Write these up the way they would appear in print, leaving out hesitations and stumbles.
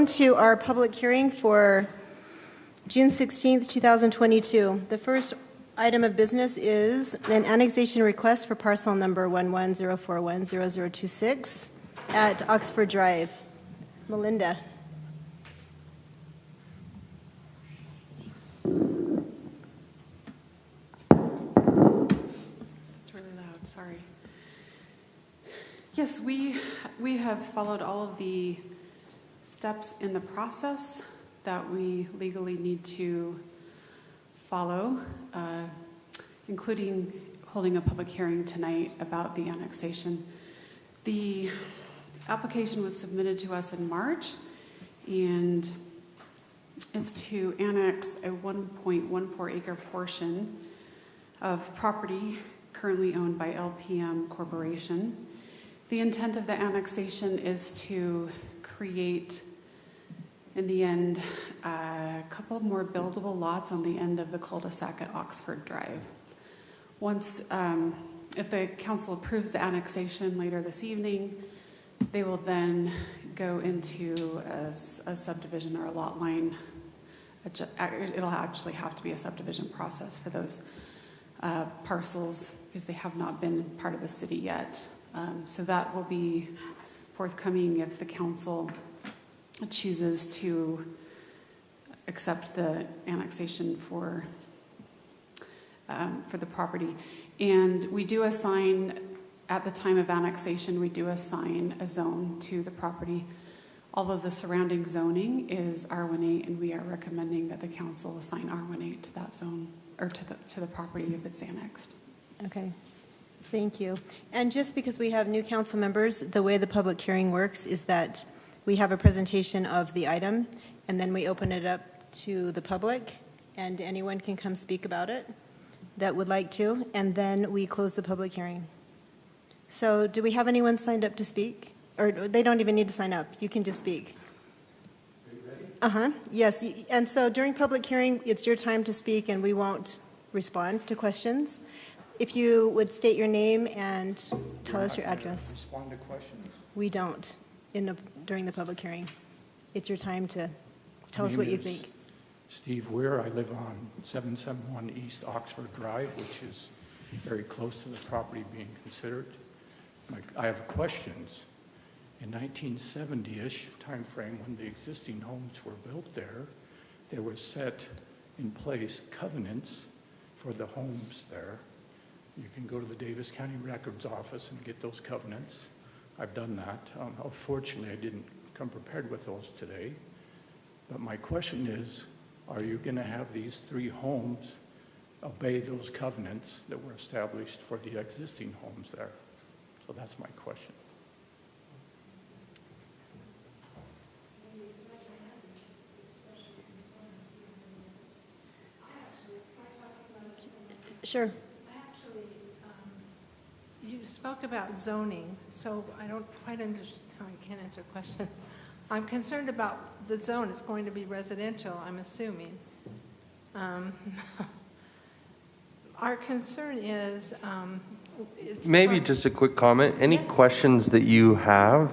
welcome to our public hearing for June 16th, 2022. The first item of business is an annexation request for parcel number 1104100026 at Oxford Drive. Melinda. It's really loud, sorry. Yes, we have followed all of the steps in the process that we legally need to follow, including holding a public hearing tonight about the annexation. The application was submitted to us in March, and it's to annex a 1.14 acre portion of property currently owned by Lpm Corporation. The intent of the annexation is to create, in the end, a couple more buildable lots on the end of the cul-de-sac at Oxford Drive. Once, if the council approves the annexation later this evening, they will then go into a subdivision or a lot line. It'll actually have to be a subdivision process for those parcels because they have not been part of the city yet. So that will be forthcoming if the council chooses to accept the annexation for the property. And we do assign, at the time of annexation, we do assign a zone to the property. Although the surrounding zoning is R18, and we are recommending that the council assign R18 to that zone, or to the property if it's annexed. Okay. Thank you. And just because we have new council members, the way the public hearing works is that we have a presentation of the item, and then we open it up to the public, and anyone can come speak about it that would like to, and then we close the public hearing. So do we have anyone signed up to speak? Or they don't even need to sign up. You can just speak. Are you ready? Uh-huh. Yes. And so during public hearing, it's your time to speak, and we won't respond to questions. If you would state your name and tell us your address. Respond to questions. We don't during the public hearing. It's your time to tell us what you think. Steve Weir. I live on 771 East Oxford Drive, which is very close to the property being considered. I have questions. In 1970-ish time frame, when the existing homes were built there were set in place covenants for the homes there. You can go to the Davis County Records Office and get those covenants. I've done that. Unfortunately, I didn't come prepared with those today. But my question is, are you going to have these three homes obey those covenants that were established for the existing homes there? So that's my question. Sure. You spoke about zoning, so I don't quite understand how I can't answer a question. I'm concerned about the zone. It's going to be residential, I'm assuming. Our concern is maybe just a quick comment. Any questions that you have,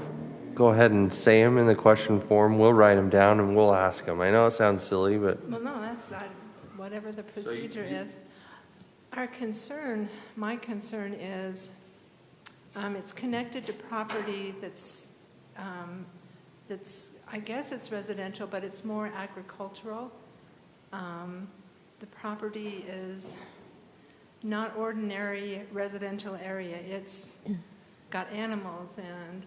go ahead and say them in the question form. We'll write them down and we'll ask them. I know it sounds silly, but... Well, no, that's whatever the procedure is. Our concern, my concern is it's connected to property that's, I guess it's residential, but it's more agricultural. The property is not ordinary residential area. It's got animals and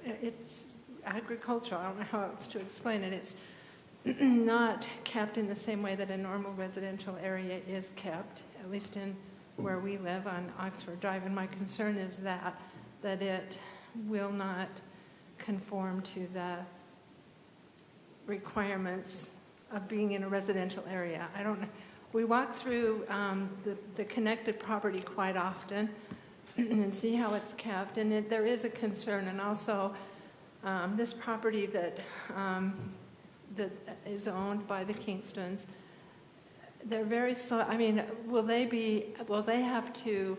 it's agricultural. I don't know how else to explain it. It's not kept in the same way that a normal residential area is kept, at least in where we live on Oxford Drive. And my concern is that it will not conform to the requirements of being in a residential area. I don't know. We walk through the connected property quite often and see how it's kept, and there is a concern. And also, this property that is owned by the Kingstons, they're very slow. I mean, will they have to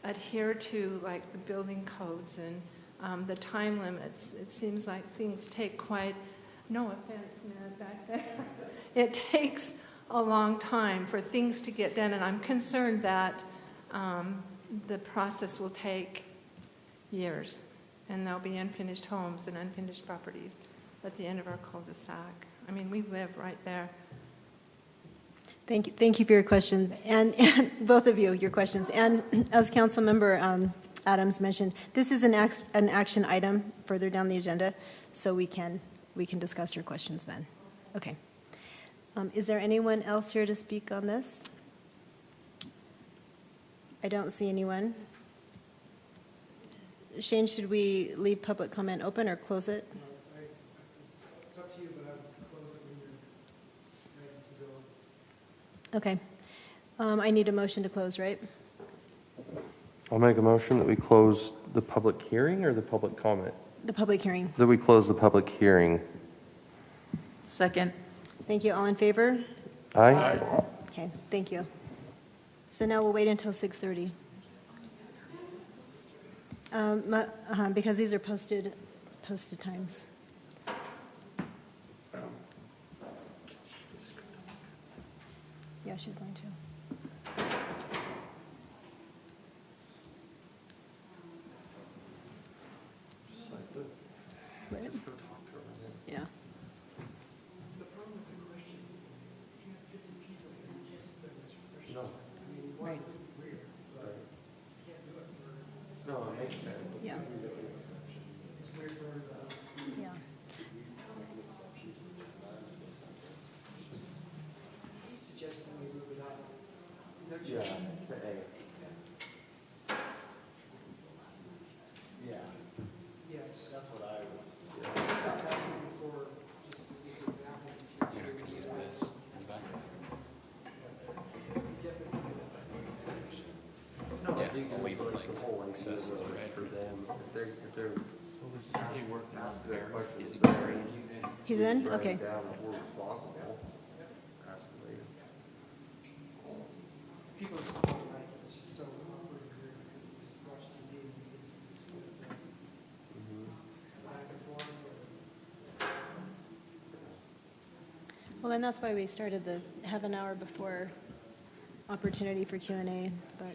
adhere to like the building codes and the time limits. It seems like things take quite, no offense, Ned, back there. It takes a long time for things to get done, and I'm concerned that the process will take years, and there'll be unfinished homes and unfinished properties at the end of our cul-de-sac. I mean, we live right there. Thank you for your question, and both of you, your questions. And as Councilmember Adams mentioned, this is an action item further down the agenda, so we can discuss your questions then. Okay. Is there anyone else here to speak on this? I don't see anyone. Shane, should we leave public comment open or close it? It's up to you, but I would close it when you're ready to go. Okay. I need a motion to close, right? I'll make a motion that we close the public hearing or the public comment? The public hearing. That we close the public hearing. Second. Thank you. All in favor? Aye. Okay, thank you. So now we'll wait until 6:30. Because these are posted times. Yeah, she's going to. Right. Yeah. The problem with the questions thing is if you have 50 people, you can just put this question. I mean, one Right. is weird, but you can't do it for, No, it makes sense. Yeah. it's weird for, Yeah. he's suggesting we move it up. Yeah, to A. Yeah, Yes. that's what I was. Before, just because the applicant's here. You're not gonna use this in the back? No, Yeah, they can we like would, the like, whole access idea the of it red. for them. If they're So this actually worked ask out their there. questions, He's better. in. He's in? Write it Okay. down that we're responsible. Ask them later. People just don't like it, it's just so awkward here because they just watch TV and you get to see it back and forth. Well, and that's why we started the half an hour before opportunity for Q&A, but.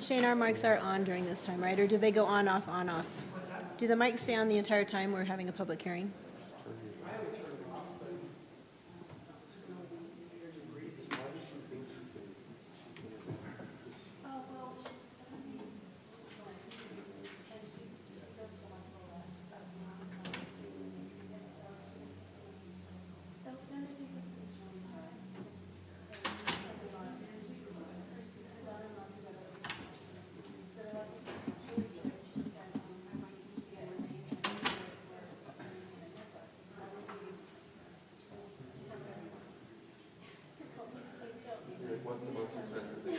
Shane, our mics are on during this time, right? Or do they go on, off, on, off? Do the mics stay on the entire time we're having a public hearing? What's the most expensive thing?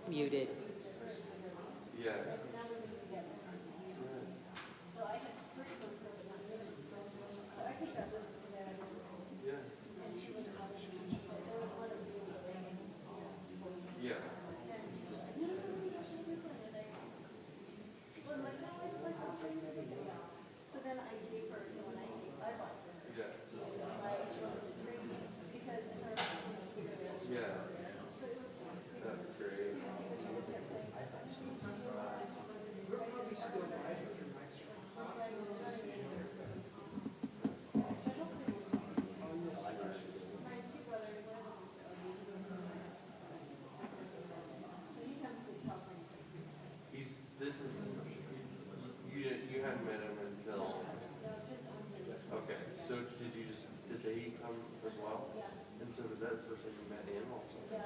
Muted. Yeah. Yeah. Yeah. That's great. We're probably still live if your mics are on. Just so you know. This is, you hadn't met him until, okay, so did they come as well? And so was that the first time you met him also? Okay.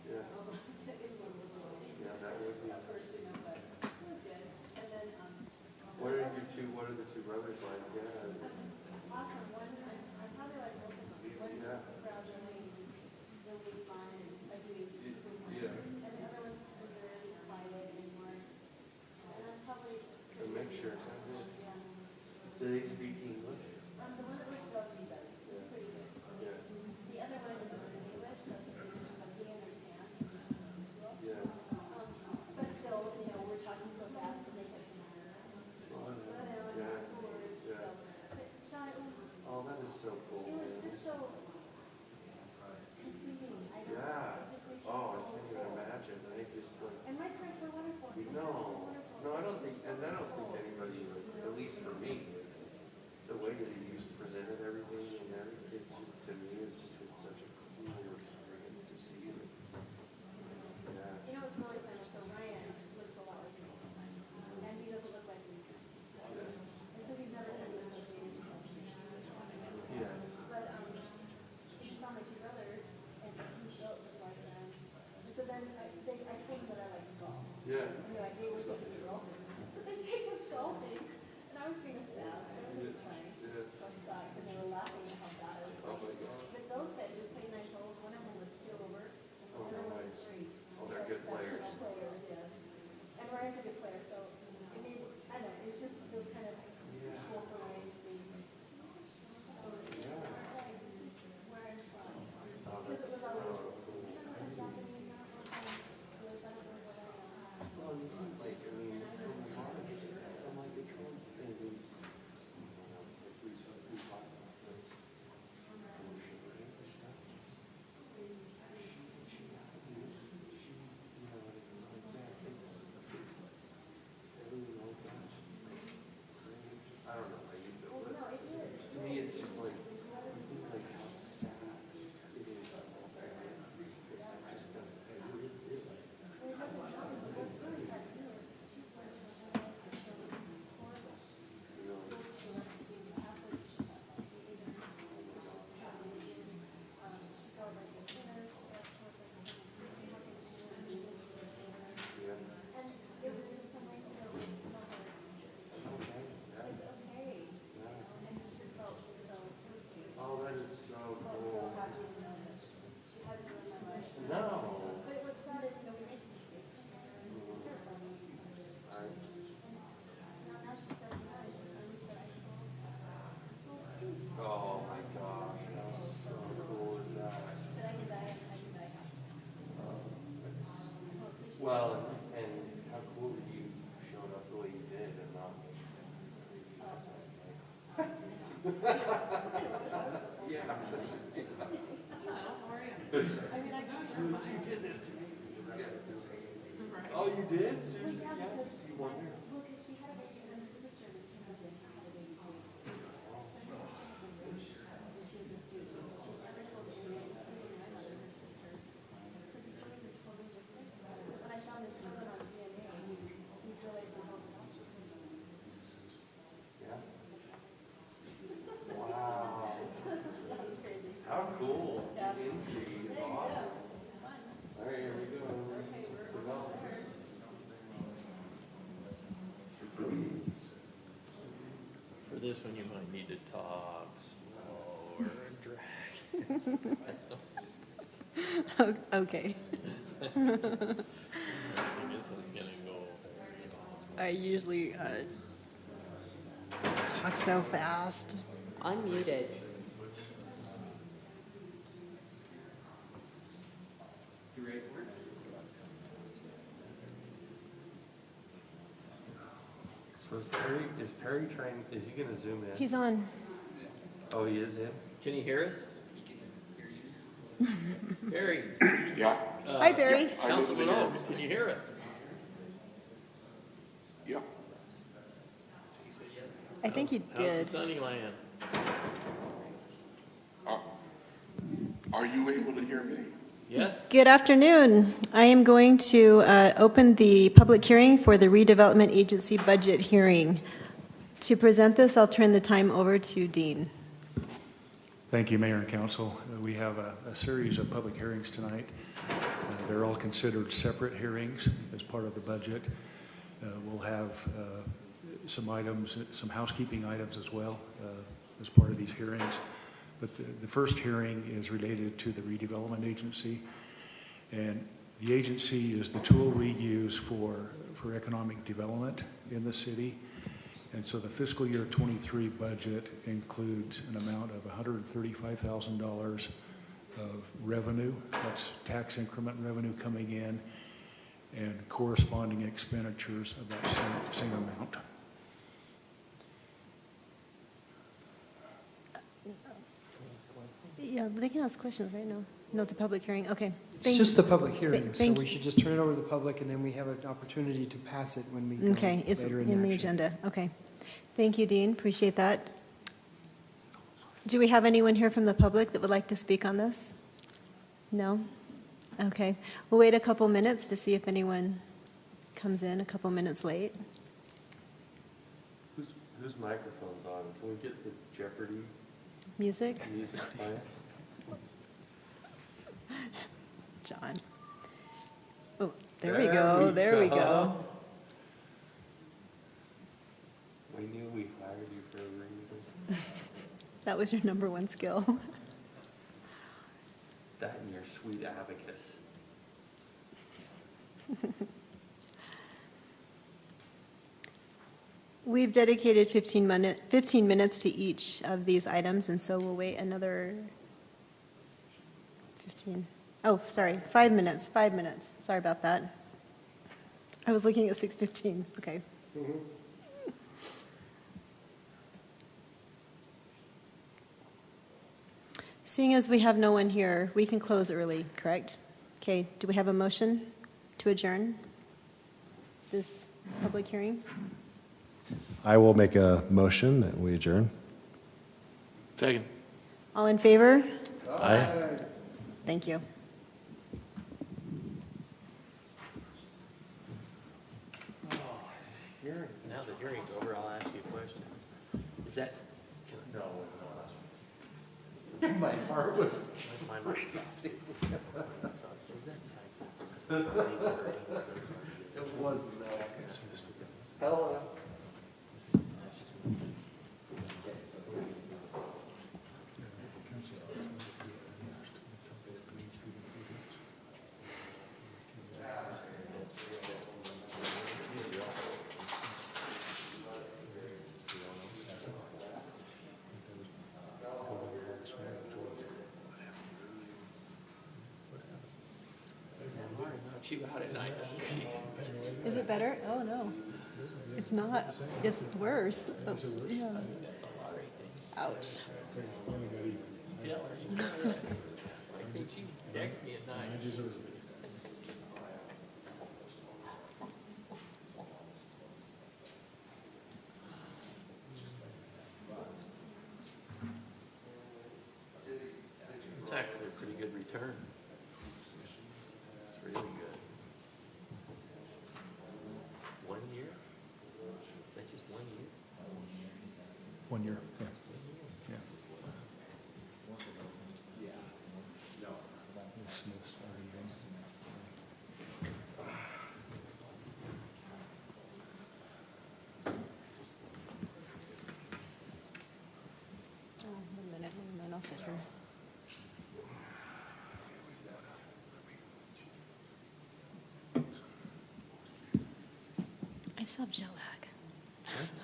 Yeah. Yeah, that would are the two brothers like? Yeah. It's, Awesome. One, I'm probably like both of them. One's Yeah. just proud of me, really fun and doing super fun. yeah. And the other one's very quiet and more. And I'm probably. A mixture. Do they speak English? The one that was rugby does. It's pretty good. Yeah. The other one is in English, so it's just like he understands. He just speaks well. Yeah. But still, you know, we're talking so fast and they get some. Yeah. Yeah. Sean, it was. Oh, that is so cool. It was man. just so confusing. I don't know. Yeah. It just makes it Oh, I so can't even imagine. I just like. And my parents were wonderful. My No, parents were wonderful. no, I don't think, and I don't think anybody, like, at least for me, it's the way that he used to presented everything and everything. It's just, to me, it's just been such a cool experience to see it. Yeah. You know, it's really funny. So Ryan looks a lot like me. And he doesn't look like me. And so he's never going to be associated with me. Yeah. But he saw my two brothers, and he's built just like them. And so then I told him that I like golf. Yeah. And they're like, hey, we're taking you golfing. So they take us golfing, and I was being a staff. I wasn't playing. So I sucked, and they were laughing at how bad I was Oh playing. my God. But those guys just played 9 holes. One of them was 2 over, and the other one was 3. Oh, they're good players. Exceptional players, yes. And Ryan's a good player, so I mean, I don't know, it was just those kind of cool for Ryan to see. Yeah. Where I'm from. Oh, Because that's it was so always, cool. you know, I'm Japanese now, I'm US, I don't know what I am. Well, you can, like, I mean, I'm like, it's one thing, like, we talk about, like, emotion, right, and stuff. She, you know, like that, it's, I really like that. I don't know how you feel, but to me, it's just like, how sad it is that whole family, it just doesn't, it really is. Oh, that is so cool. No. Oh my gosh, how so cool is that? Well, and how cool that you showed up the way you did and not make some crazy. Yeah. You did this to me. Oh, you did? Seriously? Yeah. You wonder. Well, because she had a baby and her sister was too much and had a baby too. And she was a student. She's never told anyone, including my mother, her sister. So the stories are totally different. When I found this cousin on DNA, we realized we're both autistic. Yeah. Wow. Crazy. How cool. Intrigue is awesome. All right, here we go. For this one, you might need to talk slower and drag. Okay. This one's gonna go very long. I usually talk so fast. Unmuted. So is Perry trying, is he gonna zoom in? He's on. Oh, he is in? Can you hear us? Barry? Yeah, Hi, Barry. Councilman Oaks, can you hear us? yeah. I think he How's did. the sunny land? Are you able to hear me? Yes? Good afternoon. I am going to open the public hearing for the Redevelopment Agency budget hearing. To present this, I'll turn the time over to Dean. Thank you, Mayor and Council. We have a series of public hearings tonight. They're all considered separate hearings as part of the budget. We'll have some items, some housekeeping items as well as part of these hearings. But the first hearing is related to the Redevelopment Agency. And the agency is the tool we use for economic development in the city. And so the fiscal year 23 budget includes an amount of $135,000 of revenue. That's tax increment revenue coming in, and corresponding expenditures of that same amount. Yeah, they can ask questions right now. No, it's a public hearing, okay. It's just the public hearing, so thank we you. should just turn it over to the public, and then we have an opportunity to pass it when we go Okay, it's later in the action. agenda, okay. Thank you, Dean, appreciate that. Do we have anyone here from the public that would like to speak on this? No? Okay, we'll wait a couple minutes to see if anyone comes in a couple minutes late. Whose microphone's on? Can we get the Jeopardy Music? music playing? John. Oh, there we go, there we go. We knew we hired you for a reason. That was your number one skill. That and your sweet abacus. We've dedicated 15 minutes to each of these items, and so we'll wait another 15. Oh, sorry, 5 minutes, 5 minutes. Sorry about that. I was looking at 6:15, okay. Seeing as we have no one here, we can close early, correct? Okay, do we have a motion to adjourn this public hearing? I will make a motion that we adjourn. Second. All in favor? Aye. Thank you. Now the hearing's over, I'll ask you questions. Is that? No. My heart was. My mind's off. So is that side? It wasn't that. Hello. She got it, I know. Is it better? Oh, no. It's not. It's worse. Oh, yeah. Ouch. Tell her you got it. I think she decked me at night. It's actually a pretty good return. It's really good. 1 year? Is that just 1 year? 1 year, yeah. Yeah. Oh, 1 minute, I'll sit here. I still have jet lag.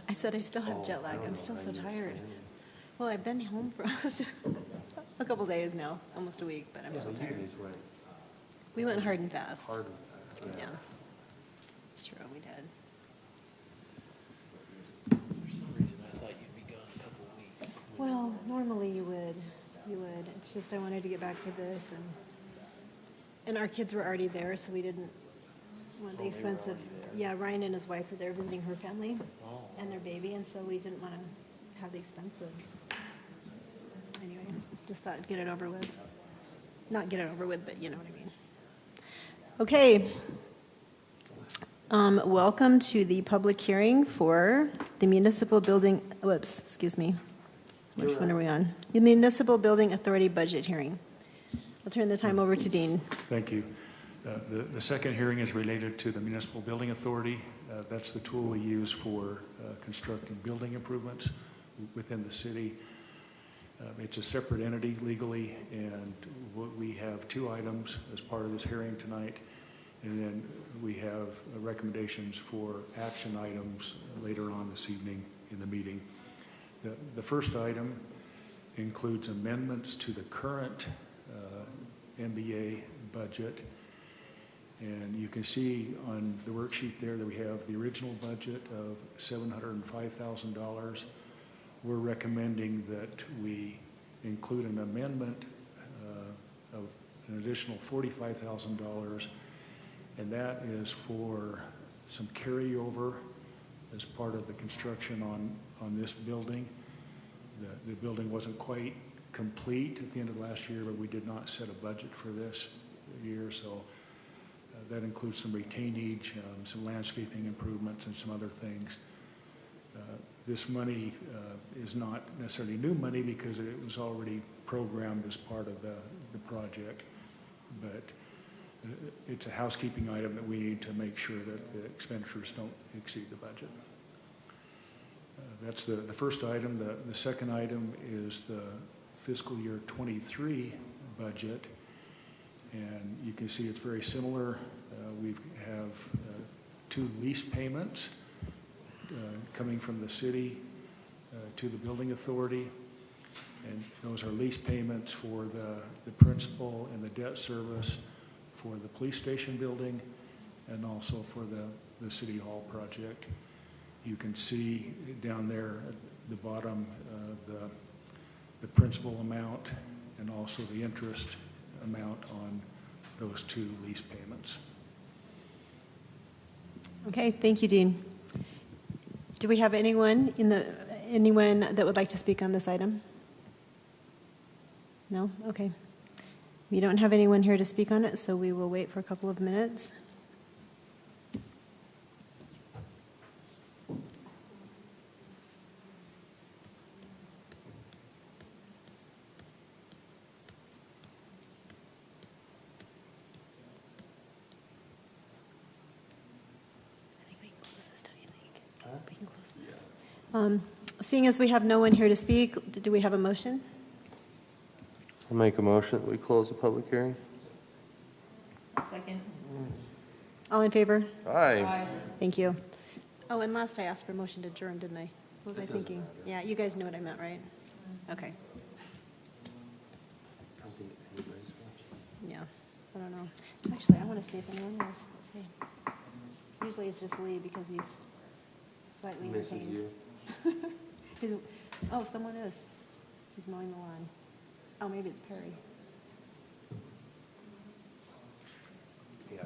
I said I still have jet lag. I'm still so tired. Well, I've been home for a couple days now, almost a week, but I'm still tired. We went hard and fast. Yeah. It's true, we did. For some reason, I thought you'd be gone a couple of weeks. Well, normally you would. It's just I wanted to get back for this, and our kids were already there, so we didn't want the expensive. Yeah, Ryan and his wife are there visiting her family and their baby, and so we didn't want to have the expensive. Anyway, just thought get it over with. Not get it over with, but you know what I mean. Okay. Welcome to the public hearing for the municipal building, whoops, excuse me. Which one are we on? The Municipal Building Authority budget hearing. I'll turn the time over to Dean. Thank you. The second hearing is related to the Municipal Building Authority. That's the tool we use for constructing building improvements within the city. It's a separate entity legally, and we have two items as part of this hearing tonight, and then we have recommendations for action items later on this evening in the meeting. The first item includes amendments to the current MBA budget. And you can see on the worksheet there that we have the original budget of $705,000. We're recommending that we include an amendment of an additional $45,000, and that is for some carryover as part of the construction on this building. The building wasn't quite complete at the end of last year, but we did not set a budget for this year, so that includes some retainage, some landscaping improvements, and some other things. This money is not necessarily new money because it was already programmed as part of the project, but it's a housekeeping item that we need to make sure that the expenditures don't exceed the budget. That's the first item. The second item is the fiscal year 23 budget, and you can see it's very similar. We have two lease payments coming from the city to the building authority, and those are lease payments for the principal and the debt service for the police station building and also for the city hall project. You can see down there at the bottom the principal amount and also the interest amount on those two lease payments. Okay, thank you, Dean. Do we have anyone that would like to speak on this item? No? Okay. We don't have anyone here to speak on it, so we will wait for a couple of minutes. Seeing as we have no one here to speak, do we have a motion? I'll make a motion that we close the public hearing. Second. All in favor? Aye. Thank you. Oh, and last I asked for a motion to adjourn, didn't I? What was I thinking? Yeah, you guys knew what I meant, right? Okay. Yeah, I don't know. Actually, I want to see if anyone is. Let's see. Usually it's just Lee because he's slightly Misses entertained. you. Oh, someone is. He's mowing the lawn. Oh, maybe it's Perry. Yes.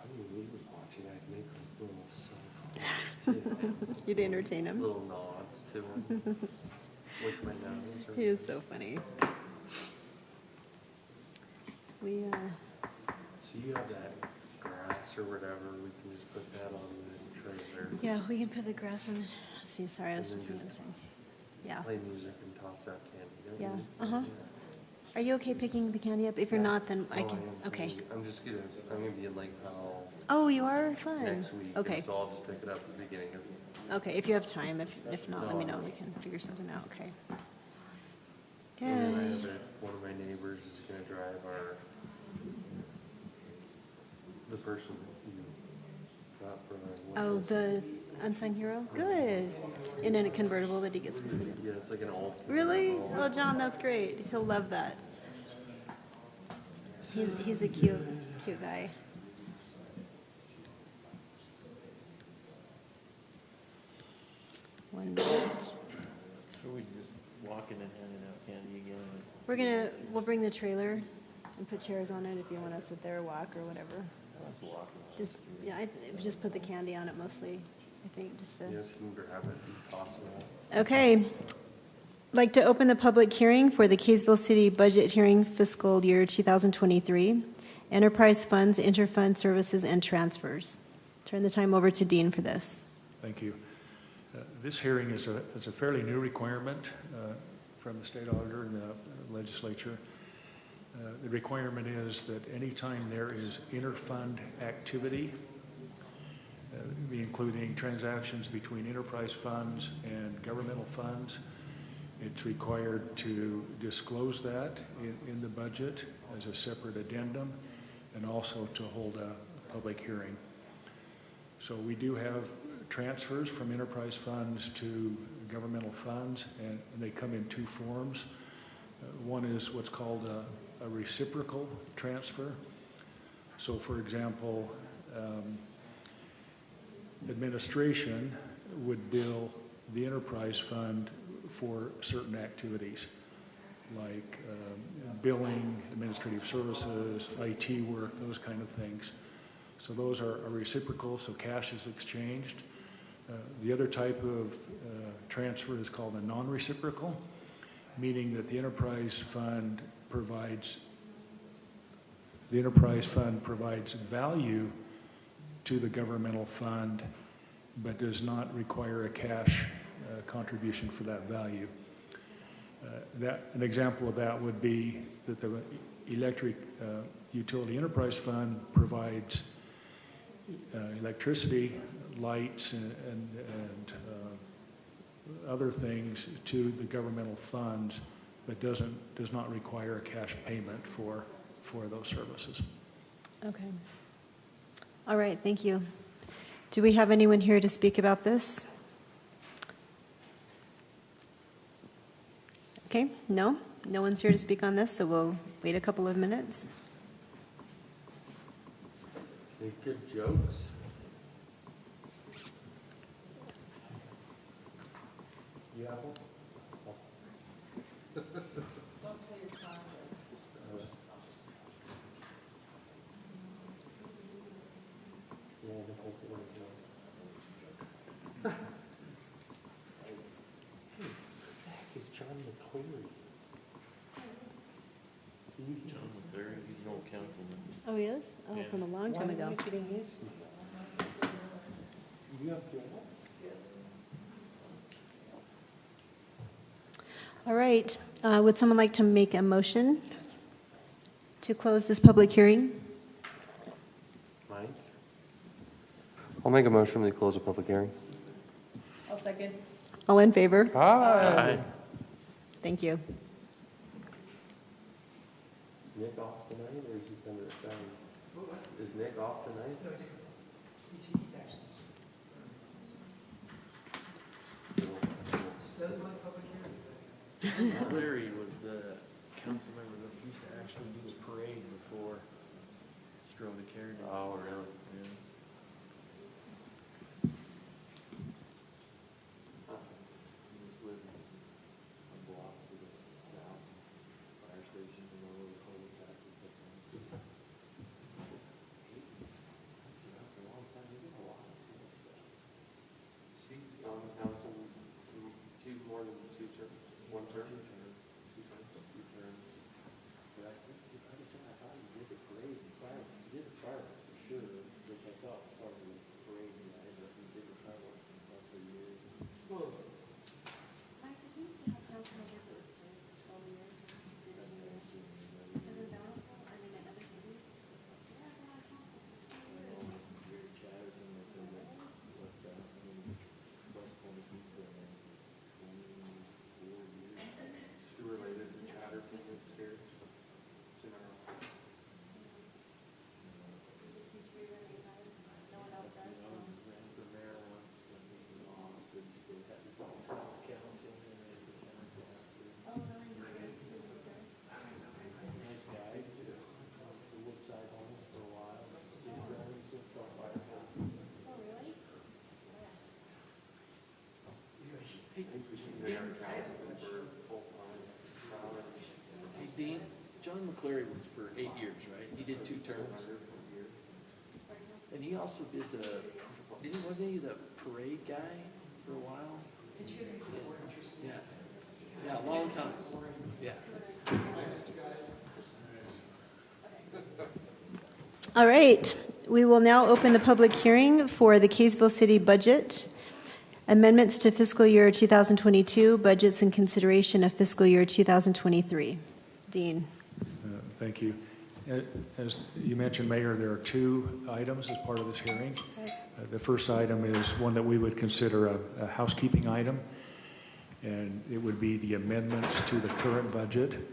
I knew Lee was watching. I'd make little sub comments too. You'd entertain him. Little nods to him. With my nose. He is so funny. So you have that grass or whatever, we can just put that on the trailer. Yeah, we can put the grass on. Let's see, sorry, I was And just then seeing just something. Yeah. Play music and toss out candy. don't Yeah, we? Are you okay picking the candy up? If you're not, then I Oh, can, am. okay. I'm gonna be in Lake Powell Oh, you are? Fun. next week. and Okay, So I'll just pick it up at the beginning of okay, if you have time, if not, let me know, we can figure something out, okay. And then I Okay. have one of my neighbors is gonna drive the person you got for Oh, the unsung hero? Good. And in a convertible that he gets to sit in. Yeah, it's like an old. Really? convertible. Oh, John, that's great. He'll love that. He's a cute guy. One minute. So we just walking and handing out candy again? We'll bring the trailer and put chairs on it if you want to sit there or walk or whatever. Let's walk. Just put the candy on it mostly, I think, just to. Yes, you can grab it if possible. Okay. Like to open the public hearing for the Kaysville City Budget Hearing Fiscal Year 2023, Enterprise Funds, Interfund Services, and Transfers. Turn the time over to Dean for this. Thank you. This hearing is a fairly new requirement from the state auditor and the legislature. The requirement is that anytime there is interfund activity, including transactions between enterprise funds and governmental funds, it's required to disclose that in the budget as a separate addendum, and also to hold a public hearing. So we do have transfers from enterprise funds to governmental funds, and they come in two forms. One is what's called a reciprocal transfer. So for example, administration would bill the enterprise fund for certain activities like billing, administrative services, IT work, those kind of things. So those are reciprocal, so cash is exchanged. The other type of transfer is called a non-reciprocal, meaning that the enterprise fund provides value to the governmental fund, but does not require a cash contribution for that value. An example of that would be that the electric utility enterprise fund provides electricity, lights, and other things to the governmental funds, but does not require a cash payment for those services. Okay. All right, thank you. Do we have anyone here to speak about this? Okay, no one's here to speak on this, so we'll wait a couple of minutes. They're good jokes. You have one? Don't tell your contract. Yeah, the whole thing is who the heck is John McCleary? John McCleary, he's an old councilman. Oh, he is? Oh, Yeah. from a long time ago. You have Gail? All right, would someone like to make a motion to close this public hearing? Mike? I'll make a motion to close the public hearing. I'll second. All in favor? Aye. Thank you. Is Nick off tonight, or is he coming to town? Is Nick off tonight? No, he's actually, just doesn't like public hearings. McCleary was the council member that used to actually do the parade before Strode carried it. Oh, really? Yeah. He just lived a block to the south, fire station, and all over the cul-de-sac and stuff. He was, for a long time, he did a lot of civil stuff. He on the council, more than two terms, one term? Two terms. But I thought he did the parade and fireworks. He did the fireworks for sure, which I thought was part of the parade, and I ended up using the fireworks and stuff for years. Mike, did we used to have council members that would stay for 12 years, 15 years? Isn't that also, I mean, in other cities? Yeah, they have council for 12 years. Your chatters and West Bath, West Point, people, and 24 years. She related to chatter from upstairs. It's in our office. It just keeps rerunning items. No one else does, so. Ran for mayor once, and he lost, but he still had his own council, and ran for council after. Oh, no, he's okay. Nice guy, for Woodside Homes for a while, since the fireplace. Oh, really? Hey, Dean, John McCleary was for 8 years, right? He did 2 terms. And he also did wasn't he the parade guy for a while? Yeah. Yeah, a long time. Yeah. All right, we will now open the public hearing for the Kaysville City budget. Amendments to fiscal year 2022, budgets in consideration of fiscal year 2023. Dean. Thank you. As you mentioned, Mayor, there are two items as part of this hearing. The first item is one that we would consider a housekeeping item, and it would be the amendments to the current budget.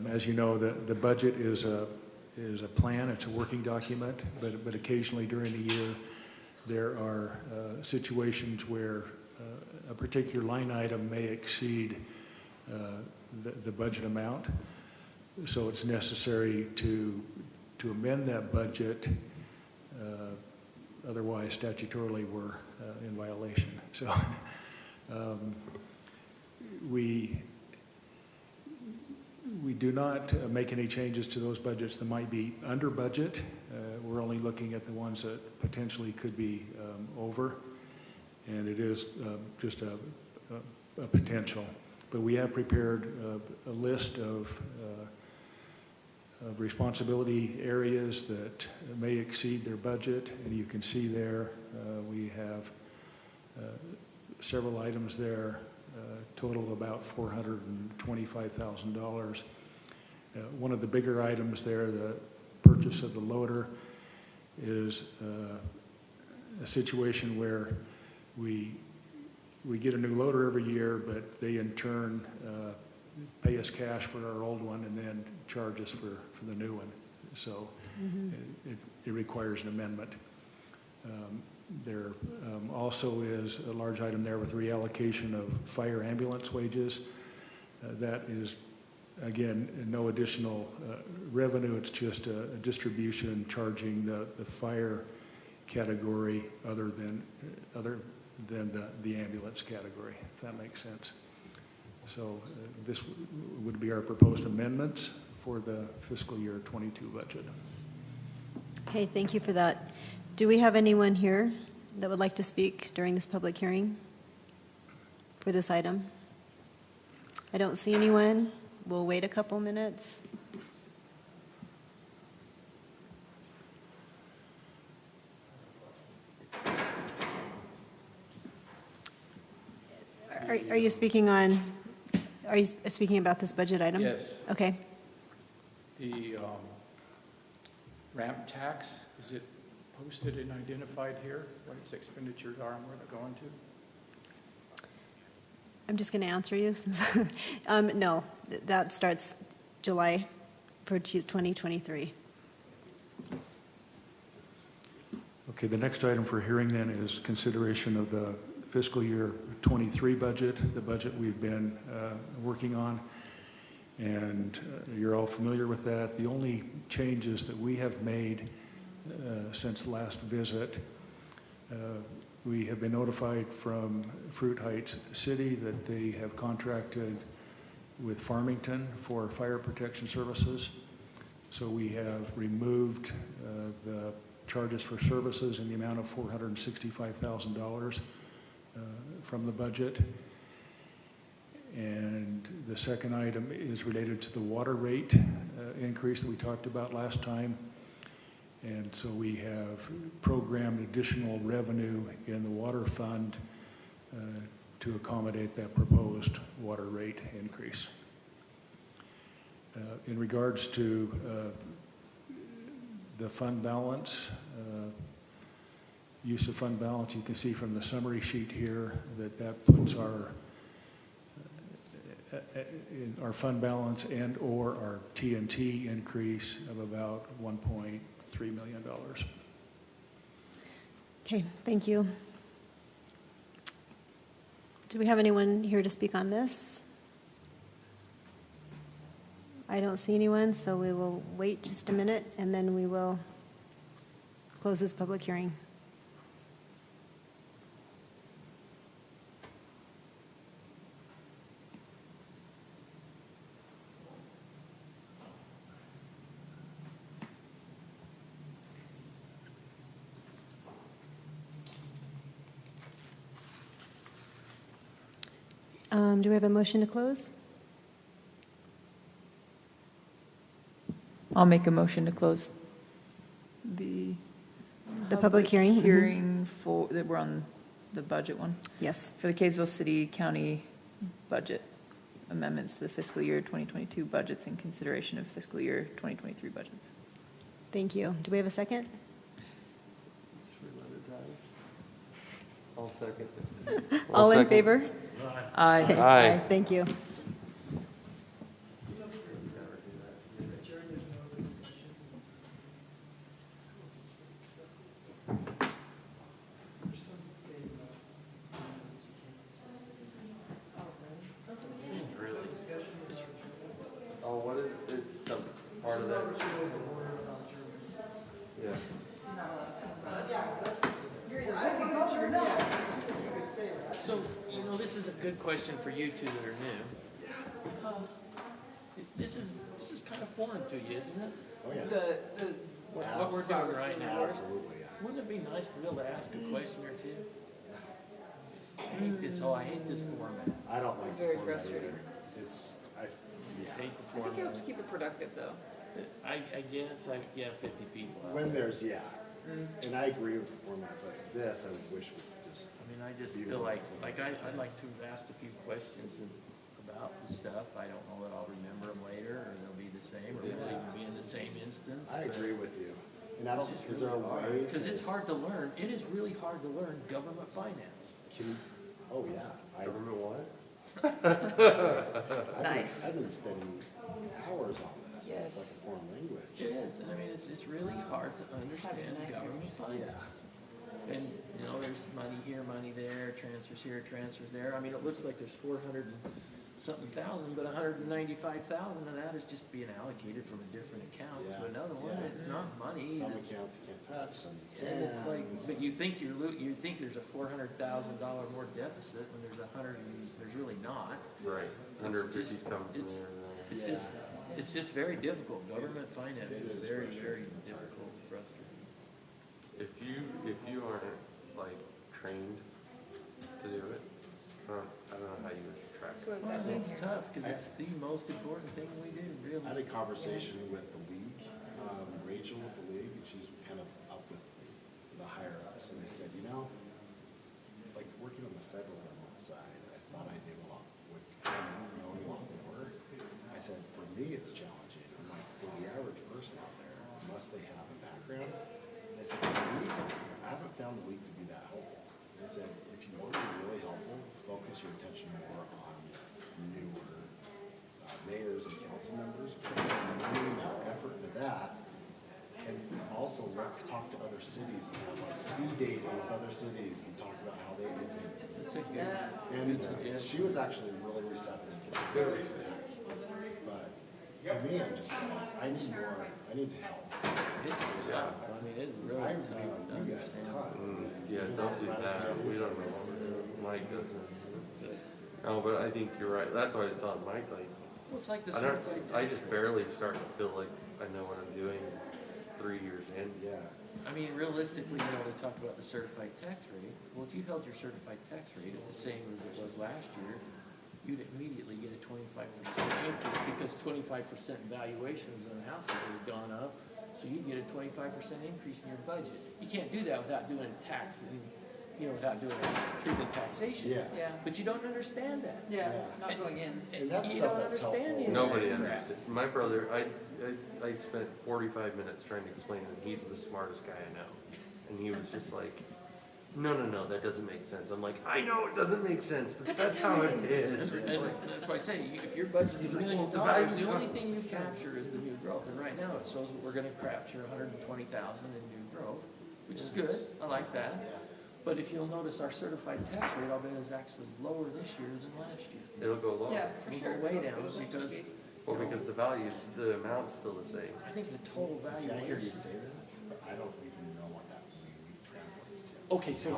As you know, the budget is a plan, it's a working document, but occasionally during the year there are situations where a particular line item may exceed the budget amount. So it's necessary to amend that budget, otherwise statutorily we're in violation. So we do not make any changes to those budgets that might be under budget. We're only looking at the ones that potentially could be over, and it is just a potential. But we have prepared a list of responsibility areas that may exceed their budget, and you can see there we have several items there, total about $425,000. One of the bigger items there, the purchase of the loader, is a situation where we get a new loader every year, but they in turn pay us cash for our old one and then charge us for the new one. So it requires an amendment. There also is a large item there with reallocation of fire ambulance wages. That is, again, no additional revenue. It's just a distribution charging the fire category other than the ambulance category, if that makes sense. So this would be our proposed amendments for the fiscal year 22 budget. Okay, thank you for that. Do we have anyone here that would like to speak during this public hearing for this item? I don't see anyone. We'll wait a couple minutes. Are you speaking on, are you speaking about this budget item? Yes. Okay. The ramp tax, is it posted and identified here, what its expenditures are and where they're going to? I'm just going to answer you since, no, that starts July for 2023. Okay, the next item for hearing then is consideration of the fiscal year 23 budget, the budget we've been working on. And you're all familiar with that. The only changes that we have made since the last visit, we have been notified from Fruit Heights City that they have contracted with Farmington for fire protection services. So we have removed the charges for services in the amount of $465,000 from the budget. And the second item is related to the water rate increase that we talked about last time. And so we have programmed additional revenue in the water fund to accommodate that proposed water rate increase. In regards to the fund balance, use of fund balance, you can see from the summary sheet here that puts our fund balance and or our T&T increase of about $1.3 million. Okay, thank you. Do we have anyone here to speak on this? I don't see anyone, so we will wait just a minute and then we will close this public hearing. Do we have a motion to close? I'll make a motion to close the public hearing? Hearing for, we're on the budget one? Yes. For the Kaysville City County budget. amendments to the fiscal year 2022 budgets in consideration of fiscal year 2023 budgets. Thank you. Do we have a second? I'll second. All in favor? Aye. Okay, Aye. Thank you. Oh, what is, it's some part of that? Yeah. So, you know, this is a good question for you two that are new. This is kind of foreign to you, isn't it? Oh, yeah. What we're doing right now. Absolutely, yeah. Wouldn't it be nice to be able to ask a question or two? I hate this format. I don't like. Very the format frustrating. either. It's, I just hate the I think it format. helps keep it productive, though. I guess, 50 people. out when there. there's, and I agree with the format, but this, I wish we could just. I mean, I just feel like I'd like to ask a few questions about the stuff. I don't know that I'll remember them later, or they'll be the same, or they'll even be in the same instance. I agree with you. And I don't, is there a way? Because it's hard to learn. It is really hard to learn government finance. Oh, yeah. Government what? Nice. I've been spending hours on this. Yes. It's like a foreign language. It is, and I mean, it's really hard to understand government finance. And, you know, there's money here, money there, transfers here, transfers there. I mean, it looks like there's 400 and something thousand, but 195,000 of that is just being allocated from a different account to another one. It's not money. Some It's- accounts you can't touch, some you can. And it's like, but you think you think there's a $400,000 more deficit when there's there's really not. Right. It's 150's just- coming from it's- there. It's just very difficult. Government finance is very, very difficult, frustrating. If you aren't like trained to do it, I don't know how you would track it. It's tough, because it's the most important thing we do, really. I had a conversation with the league, Rachel with the league, and she's kind of up with the higher ups, and they said, you know, like working on the federal government side, I thought I knew a lot, knowing a lot more. I said, for me, it's challenging. I'm like, for the average person out there, unless they have a background, I said, for me, I haven't found the league to be that helpful. I said, if you want to be really helpful, focus your attention more on newer mayors and council members, put more effort into that. And also, let's talk to other cities and have like speed dating with other cities and talk about how they do things. It's a good, And she was actually really receptive to that. But to me, I'm just like, I need more, I need help. it's tough. I mean, it's really I tough lean on to you guys a understand. ton. Yeah, don't do that. We don't know what we're doing. Mike doesn't. No, but I think you're right. That's why I was telling Mike, like, Well, it's like the I certified just tax rate. barely start to feel like I know what I'm doing 3 years in. Yeah. I mean, realistically, you know, we talk about the certified tax rate. Well, if you held your certified tax rate at the same as it was last year, you'd immediately get a 25% increase because 25% valuations on houses has gone up. So you get a 25% increase in your budget. You can't do that without doing tax and, you know, without doing true taxation. Yeah. Yeah, But you don't understand that. yeah, not going in. And that's You stuff don't that's understand helpful. any of Nobody that crap. understood. My brother, I spent 45 minutes trying to explain to him he's the smartest guy I know. And he was just like, no, that doesn't make sense. I'm like, I know it doesn't make sense, but that's how it is. And It's like, that's why I say, if your budget's He's $1 like, million, well, the value's the only not- thing you capture is the new growth. And right now, it shows that we're gonna capture 120,000 in new growth, which is good. I like that. But if you'll notice, our certified tax rate, I'll bet, is actually lower this year than last year. it'll go lower. Yeah, for It'll sure. go way down because, Well, because the values, the amount's still the same. I think the total See, I hear you valuation. say that, but I don't even know what that really translates to. Okay, so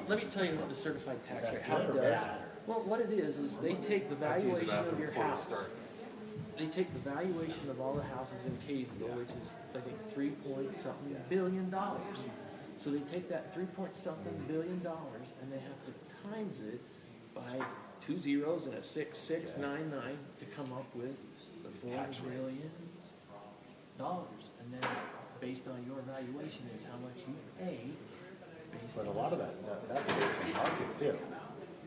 let me tell you what the certified Is tax that rate, how good it or does. bad? Well, what it is they take the I have to use the valuation of bathroom your before we house. start. They take the valuation of all the houses in Kaysville, which is, I think, $3.something billion. So they take that $3.something billion and they have to times it by 2 zeros and a 6699 to come up with the $4 billion. And then based on your valuation is how much you pay. Based But a on lot of that's based on market too.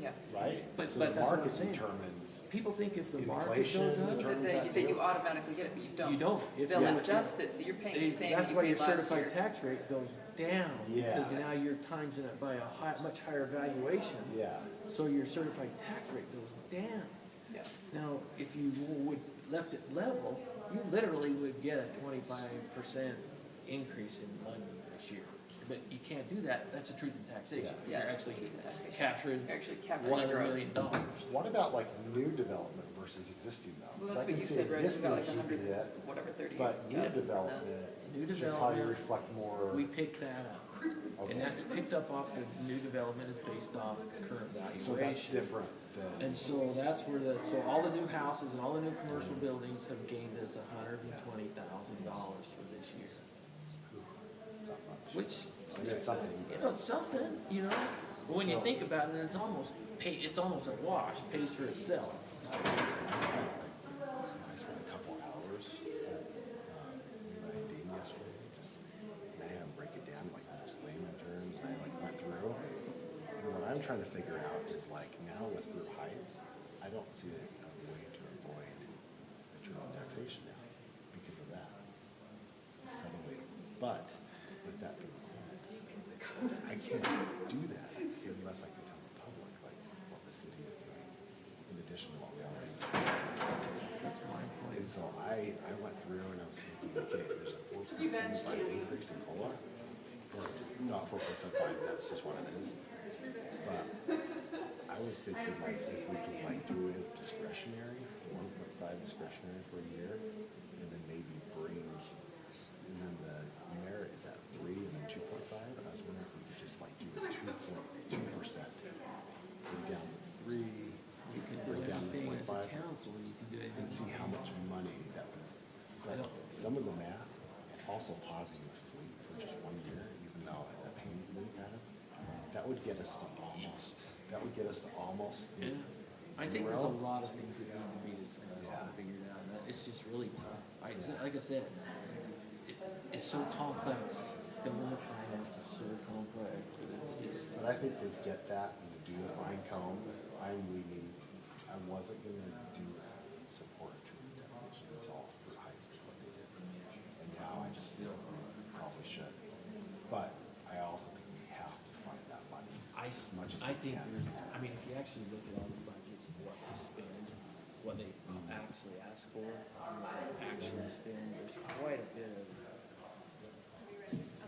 Yeah. right? But- So but the that's what I'm market saying. determines People think if the market inflation goes up, determines that That you too. automatically get it, but you don't. you don't. If They'll you're- adjust it, so you're paying the same That's you why paid your last certified year. tax rate goes down. Yeah. Because now you're timesing it by a much higher valuation. Yeah, So your certified tax rate goes down. Yeah. Now, if you would left it level, you literally would get a 25% increase in money this year. But you can't do that. That's the truth in taxation. Yeah, You're that's actually the truth in taxation. capturing You're actually capturing the growth. $1 million. what about like new development versus existing though? Well, 'Cause that's I what can you see said, right? You've existing got like keeping 100, it, whatever, 30. but new Yeah. development, New just how you development, reflect more. we picked that up. Okay. And that's picked up off the new development is based off current valuation. So that's different than, And so that's where so all the new houses and all the new commercial buildings have gained us $120,000 for this year. it's not much. Which, I mean, it's something. it's something, But when you think about it, it's almost a wash, it pays for itself. I spent a couple hours with Dean yesterday, just, and I had him break it down, like just layman terms, and I like went through. And what I'm trying to figure out is like now with group heights, I don't see a way to avoid internal taxation now because of that. Suddenly, but with that being said, I can't do that unless I can tell the public like what the city is doing in addition to what we already do. That's my point. And so I went through and I was thinking, okay, there's a 4.75 increase in COLA. Or not 4.75, that's just what it is. But I was thinking like if we could like do it discretionary, 1.5 discretionary for a year, and then maybe bring, and then the merit is at 3 and then 2.5. And I was wondering if we could just like do a 2.2%. Bring down to 3. You can do Bring down to anything as a 0.5. council, you can do And see anything. how much money that would, but some of the math, also pausing the fleet for just 1 year, even though that pains me kind of, that would get us to almost, Yeah. I think there's a zero. lot of things that need to be discussed and figured out, and it's just really tough. Like I said, it's so complex, government finance is so complex, that it's just, But I think to get that and to do the fine comb, I'm leaning, I wasn't gonna do support truth taxation until for high school. And now I still probably should. But I also think we have to find that money as much as we think, can. if you actually look at all the budgets of what they spend, what they actually ask for, and what they actually spend, there's quite a bit of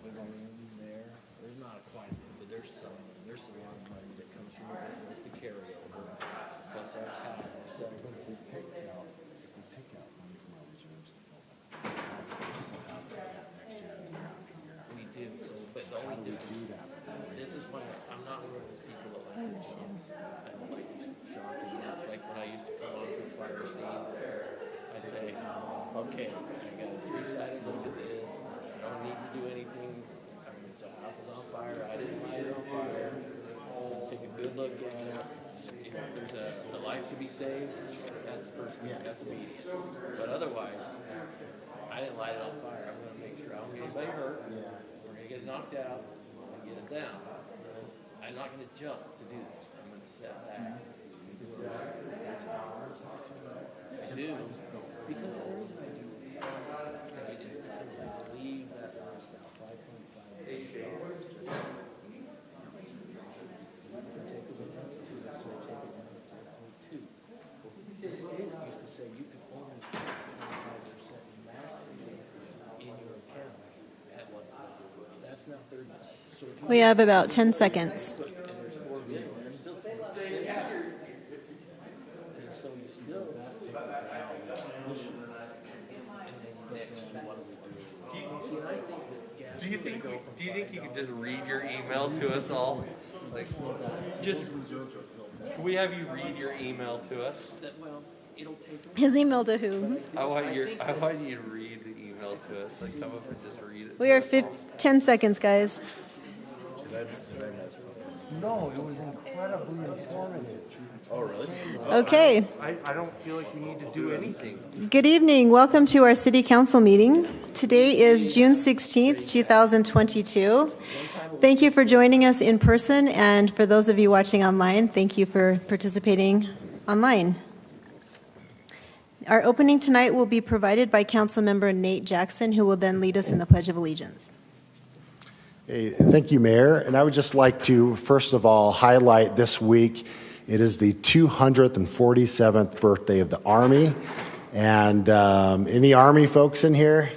wiggle room there. There's not quite a bit, but there's a lot of money that comes from your bills to carry over, plus our tax, But if we take out money from our reserves to fill that, we still have that next year and the year after year. we do, but the How only do we difference, do that? this is why I'm not one of those people that like to shock. I don't like to shock, and that's like when I used to come onto a fire scene, I say, okay, I got a 3-sided look at this, I don't need to do anything. It's a house is on fire, I didn't light it on fire. Let's take a good look at it. If there's a life to be saved, that's the first thing, that's immediate. But otherwise, I didn't light it on fire, I'm gonna make sure I don't get anybody hurt. We're gonna get it knocked out and get it down. I'm not gonna jump to do that, I'm gonna step back. I do, because the reason I do it, right, is because I believe that lifestyle, 5.5. The state used to say you could only put 25% maximum in your account at one time. That's now 30. So if you We have about 10 seconds. put, and there's 4 million, there's still 10. And so you still take it out. And then next, what do we do? See, and I think that gas Do you is gonna think go you, from do you think you could just $5 read your email to us all? Like, just, can we have you read your email to us? that, well, it'll take. His email to who? I want you to read the email to us, like come up and just read it. We are 10 seconds, guys. Did I mess up? No, it was incredibly informative. Oh, really? Okay. I don't feel like we need to do anything. Good evening. Welcome to our City Council meeting. Today is June 16th, 2022. Thank you for joining us in person, and for those of you watching online, thank you for participating online. Our opening tonight will be provided by Councilmember Nate Jackson, who will then lead us in the Pledge of Allegiance. Hey, thank you, Mayor. And I would just like to, first of all, highlight this week. It is the 247th birthday of the Army. And any Army folks in here?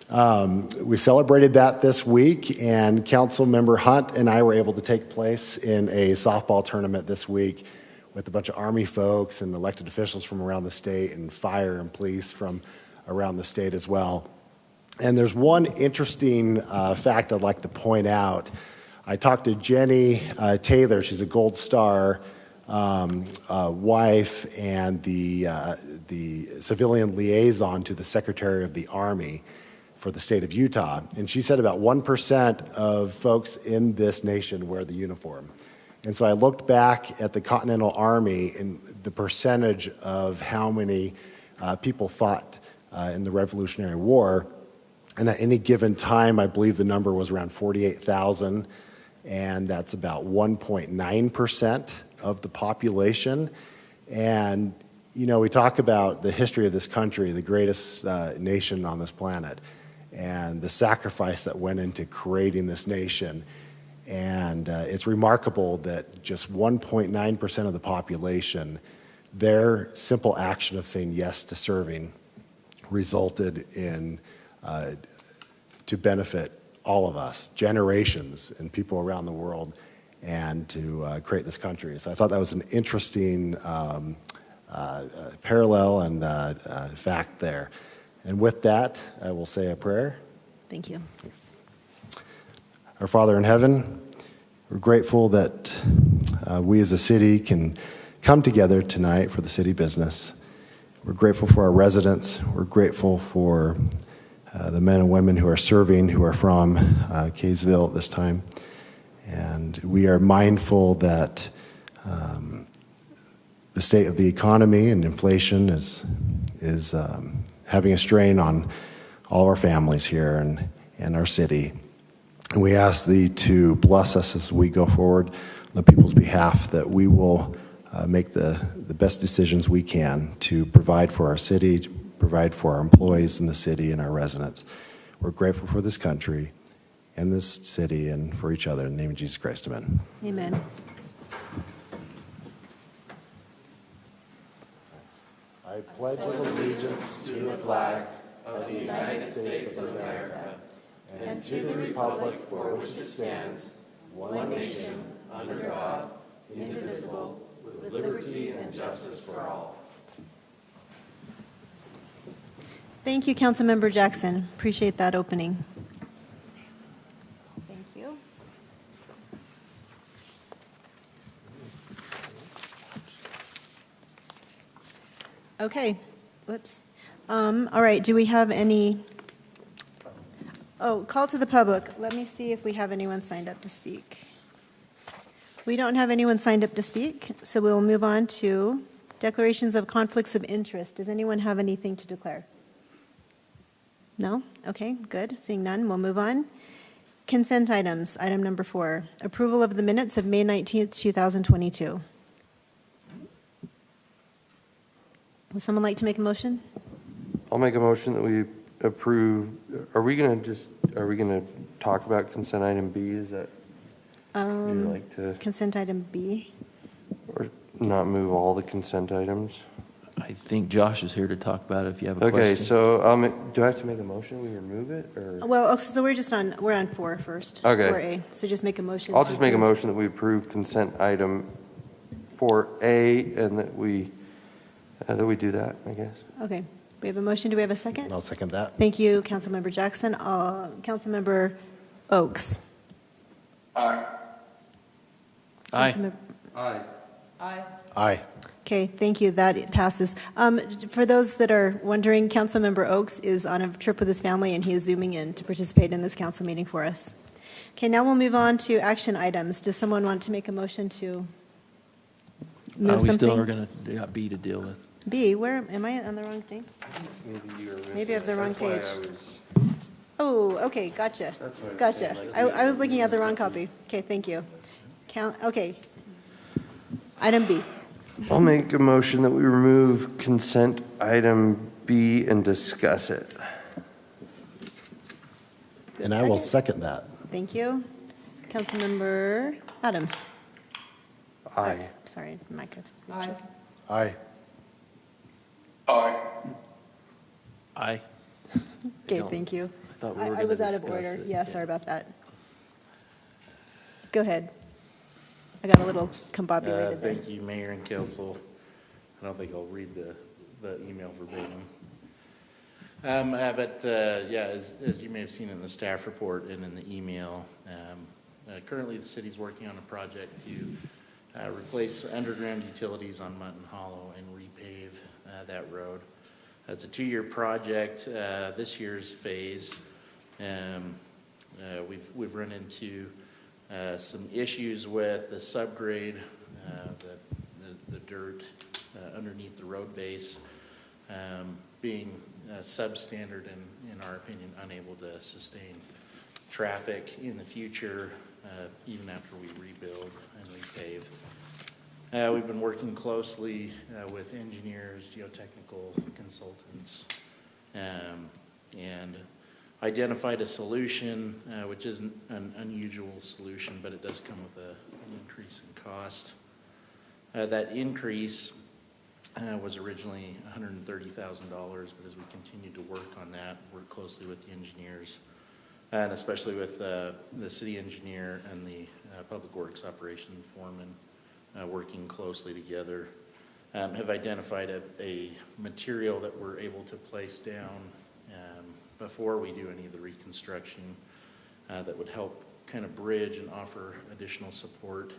We celebrated that this week, and Councilmember Hunt and I were able to take place in a softball tournament this week with a bunch of Army folks and elected officials from around the state and fire and police from around the state as well. And there's one interesting fact I'd like to point out. I talked to Jenny Taylor. She's a Gold Star wife and the civilian liaison to the Secretary of the Army for the state of Utah. And she said about 1% of folks in this nation wear the uniform. And so I looked back at the Continental Army and the percentage of how many people fought in the Revolutionary War. And at any given time, I believe the number was around 48,000, and that's about 1.9% of the population. And, you know, we talk about the history of this country, the greatest nation on this planet, and the sacrifice that went into creating this nation. And it's remarkable that just 1.9% of the population, their simple action of saying yes to serving resulted in to benefit all of us, generations and people around the world, and to create this country. So I thought that was an interesting parallel and fact there. And with that, I will say a prayer. Thank you. Thanks. Our Father in heaven, we're grateful that we as a city can come together tonight for the city business. We're grateful for our residents. We're grateful for the men and women who are serving, who are from Kaysville at this time. And we are mindful that the state of the economy and inflation is having a strain on all of our families here and our city. And we ask Thee to bless us as we go forward on the people's behalf, that we will make the best decisions we can to provide for our city, to provide for our employees in the city and our residents. We're grateful for this country and this city and for each other. In the name of Jesus Christ, amen. Amen. I pledge allegiance to the flag of the United States of America and to the republic for which it stands, one nation, under God, indivisible, with liberty and justice for all. Thank you, Councilmember Jackson. Appreciate that opening. Thank you. Okay. Whoops. All right. Do we have any? Oh, call to the public. Let me see if we have anyone signed up to speak. We don't have anyone signed up to speak, so we'll move on to declarations of conflicts of interest. Does anyone have anything to declare? No? Okay, good. Seeing none, we'll move on. Consent items, item number 4, approval of the minutes of May 19th, 2022. Would someone like to make a motion? I'll make a motion that we approve. Are we going to talk about consent item B? Is that you'd like to, Consent item B. or not move all the consent items? I think Josh is here to talk about it if you have a question. Okay, so do I have to make a motion? We remove it, or? Well, so we're on 4 first. Okay. 4A. So just make a motion. I'll to just make a approve. motion that we approve consent item 4A and that we do that, I guess. Okay. We have a motion. Do we have a second? I'll second that. Thank you, Councilmember Jackson. Councilmember Oakes. Aye. Aye. Councilmember- Aye. Aye. Aye. Okay, thank you. That passes. For those that are wondering, Councilmember Oakes is on a trip with his family, and he is zooming in to participate in this council meeting for us. Okay, now we'll move on to action items. Does someone want to make a motion to move We still something? are gonna, got B to deal with. B, where, am I on the wrong thing? Maybe you were missing. Maybe I have the it. wrong That's why page. I was- Oh, okay, gotcha. That's what I was Gotcha. saying, like, I was looking at the wrong copy. Okay, thank you. Okay. Item B. I'll make a motion that we remove consent item B and discuss it. And I will second that. Thank you. Councilmember Adams. Aye. Sorry, microphone. Aye. Aye. Aye. Aye. Okay, thank you. I thought we were I gonna was out of discuss order. it. Yeah, sorry about that. Go ahead. I got a little combobulated there. Thank you, Mayor and Council. I don't think I'll read the email verbatim. Yeah, as you may have seen in the staff report and in the email, currently the city's working on a project to replace underground utilities on Mutton Hollow and repave that road. It's a 2-year project. This year's phase, we've run into some issues with the subgrade, the dirt underneath the road base being substandard and, in our opinion, unable to sustain traffic in the future, even after we rebuild and repave. We've been working closely with engineers, geotechnical consultants, and identified a solution, which isn't an unusual solution, but it does come with an increase in cost. That increase was originally $130,000, but as we continue to work on that, work closely with the engineers, and especially with the city engineer and the public works operation foreman working closely together, have identified a material that we're able to place down before we do any of the reconstruction that would help kind of bridge and offer additional support.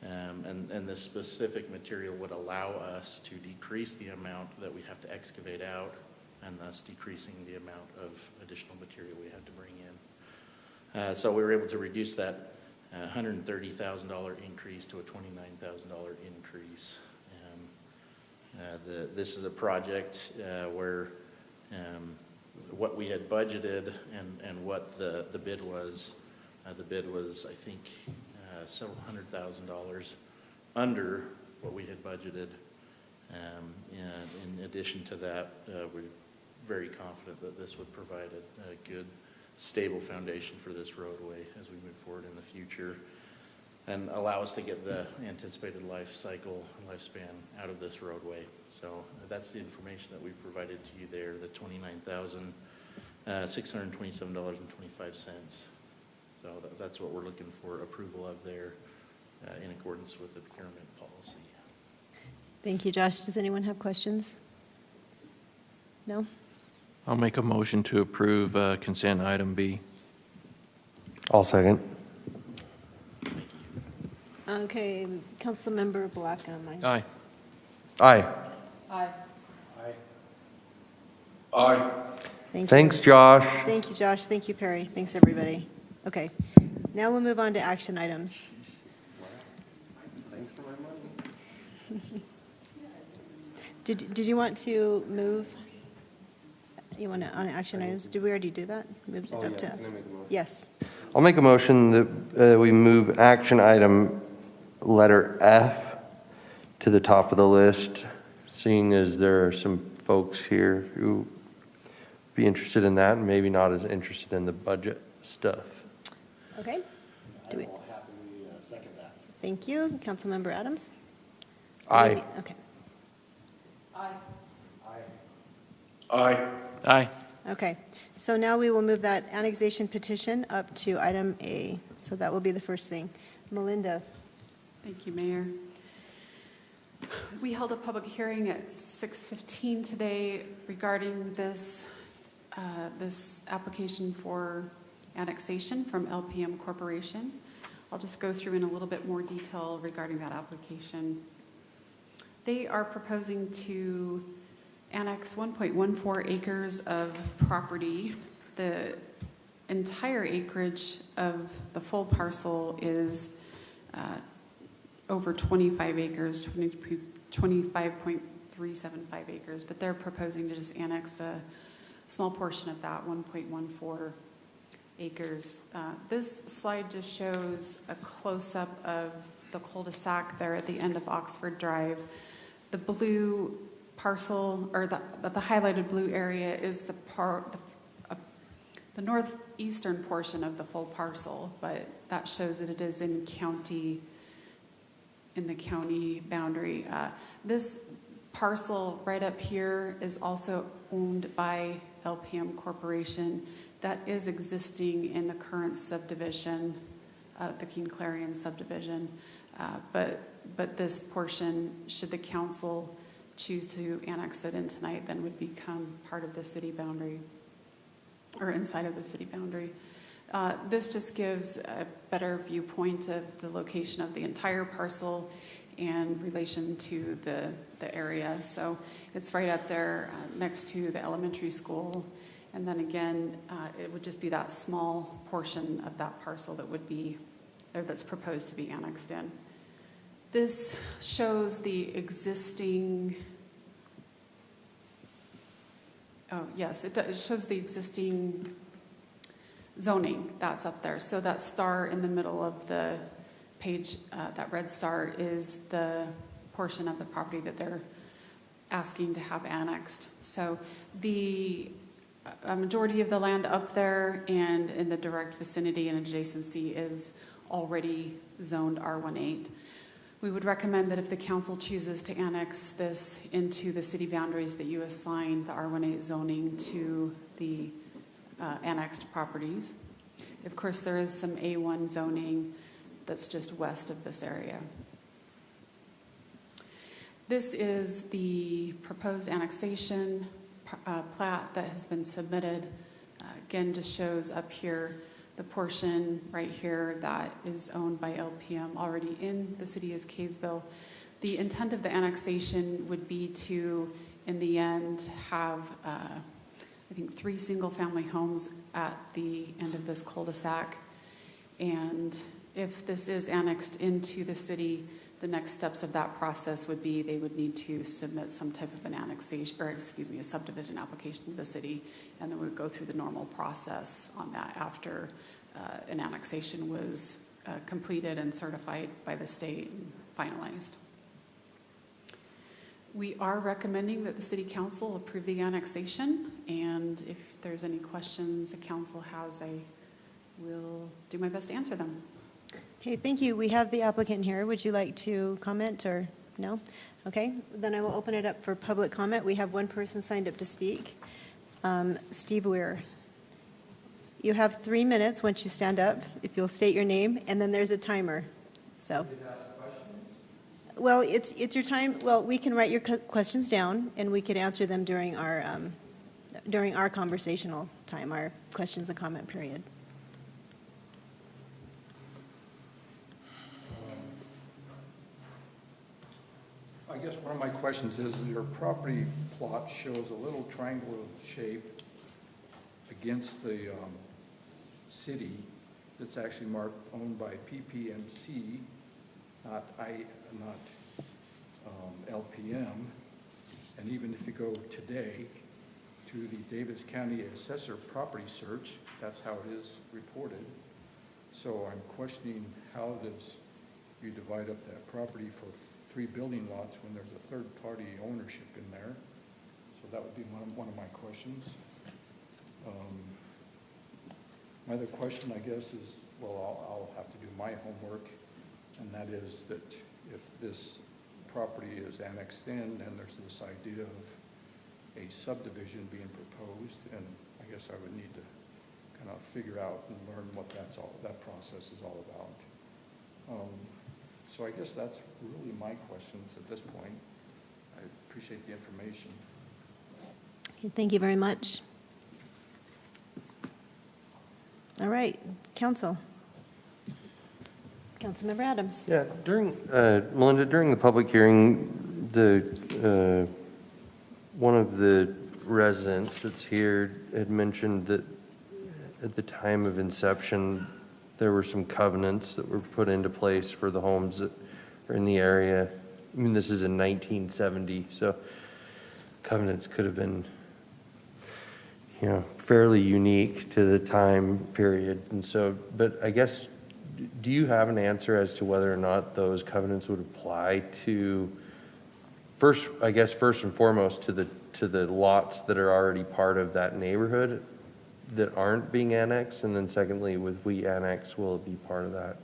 And this specific material would allow us to decrease the amount that we have to excavate out, and thus decreasing the amount of additional material we had to bring in. So we were able to reduce that $130,000 increase to a $29,000 increase. This is a project where what we had budgeted and what the bid was. The bid was, I think, several $100,000 under what we had budgeted. And in addition to that, we're very confident that this would provide a good, stable foundation for this roadway as we move forward in the future, and allow us to get the anticipated life cycle and lifespan out of this roadway. So that's the information that we've provided to you there, the $29,627.25. So that's what we're looking for approval of there in accordance with the procurement policy. Thank you, Josh. Does anyone have questions? No? I'll make a motion to approve consent item B. I'll second. Okay, Councilmember Blackham. Aye. Aye. Aye. Aye. Thank you. Thanks, Josh. Thank you, Josh. Thank you, Perry. Thanks, everybody. Okay, now we'll move on to action items. Thanks for my money. Did you want to move? You want to, on action items? Did we already do that? Moved it up to? Can I make a motion? Yes. I'll make a motion that we move action item letter F to the top of the list, seeing as there are some folks here who be interested in that and maybe not as interested in the budget stuff. Okay. Do we? I will happily second that. Thank you. Councilmember Adams? Aye. Okay. Aye. Aye. Aye. Okay. So now we will move that annexation petition up to item A. So that will be the first thing. Melinda? Thank you, Mayor. We held a public hearing at 6:15 today regarding this application for annexation from Lpm Corporation. I'll just go through in a little bit more detail regarding that application. They are proposing to annex 1.14 acres of property. The entire acreage of the full parcel is over 25 acres, 25.375 acres, but they're proposing to just annex a small portion of that, 1.14 acres. This slide just shows a close-up of the cul-de-sac there at the end of Oxford Drive. The blue parcel, or the highlighted blue area, is the northeastern portion of the full parcel, but that shows that it is in the county boundary. This parcel right up here is also owned by Lpm Corporation. That is existing in the current subdivision, the King Clarion subdivision. But this portion, should the council choose to annex it in tonight, then would become part of the city boundary, or inside of the city boundary. This just gives a better viewpoint of the location of the entire parcel in relation to the area. So it's right up there next to the elementary school. And then again, it would just be that small portion of that parcel that would be, or that's proposed to be annexed in. This shows the existing, it shows the existing zoning that's up there. So that star in the middle of the page, that red star, is the portion of the property that they're asking to have annexed. So a majority of the land up there and in the direct vicinity and adjacency is already zoned R18. We would recommend that if the council chooses to annex this into the city boundaries, that you assign the R18 zoning to the annexed properties. Of course, there is some A1 zoning that's just west of this area. This is the proposed annexation plat that has been submitted. Again, just shows up here the portion right here that is owned by Lpm already in the city of Kaysville. The intent of the annexation would be to, in the end, have I think 3 single-family homes at the end of this cul-de-sac. And if this is annexed into the city, the next steps of that process would be they would need to submit some type of an annexation, or excuse me, a subdivision application to the city, and then we would go through the normal process on that after an annexation was completed and certified by the state and finalized. We are recommending that the City Council approve the annexation, and if there's any questions the council has, I will do my best to answer them. Okay, thank you. We have the applicant here. Would you like to comment or no? Okay, then I will open it up for public comment. We have one person signed up to speak. Steve Weir. You have 3 minutes once you stand up, if you'll state your name, and then there's a timer. So, well, it's your time. Well, we can write your questions down, and we could answer them during our conversational time, our questions and comment period. I guess one of my questions is your property plot shows a little triangular shape against the city that's actually marked owned by PPMC, not LPM. And even if you go today to the Davis County Assessor Property Search, that's how it is reported. So I'm questioning how does you divide up that property for 3 building lots when there's a third-party ownership in there. So that would be one of my questions. My other question, I guess, is, well, I'll have to do my homework, and that is that if this property is annexed in, then there's this idea of a subdivision being proposed, and I guess I would need to kind of figure out and learn what that process is all about. So I guess that's really my questions at this point. I appreciate the information. Okay, thank you very much. All right, Council. Councilmember Adams. Yeah, Melinda, during the public hearing, one of the residents that's here had mentioned that at the time of inception, there were some covenants that were put into place for the homes that are in the area. I mean, this is in 1970, so covenants could have been, you know, fairly unique to the time period. And so, but I guess, do you have an answer as to whether or not those covenants would apply to, first, I guess, first and foremost, to the lots that are already part of that neighborhood that aren't being annexed, and then secondly, with we annex, will it be part of that?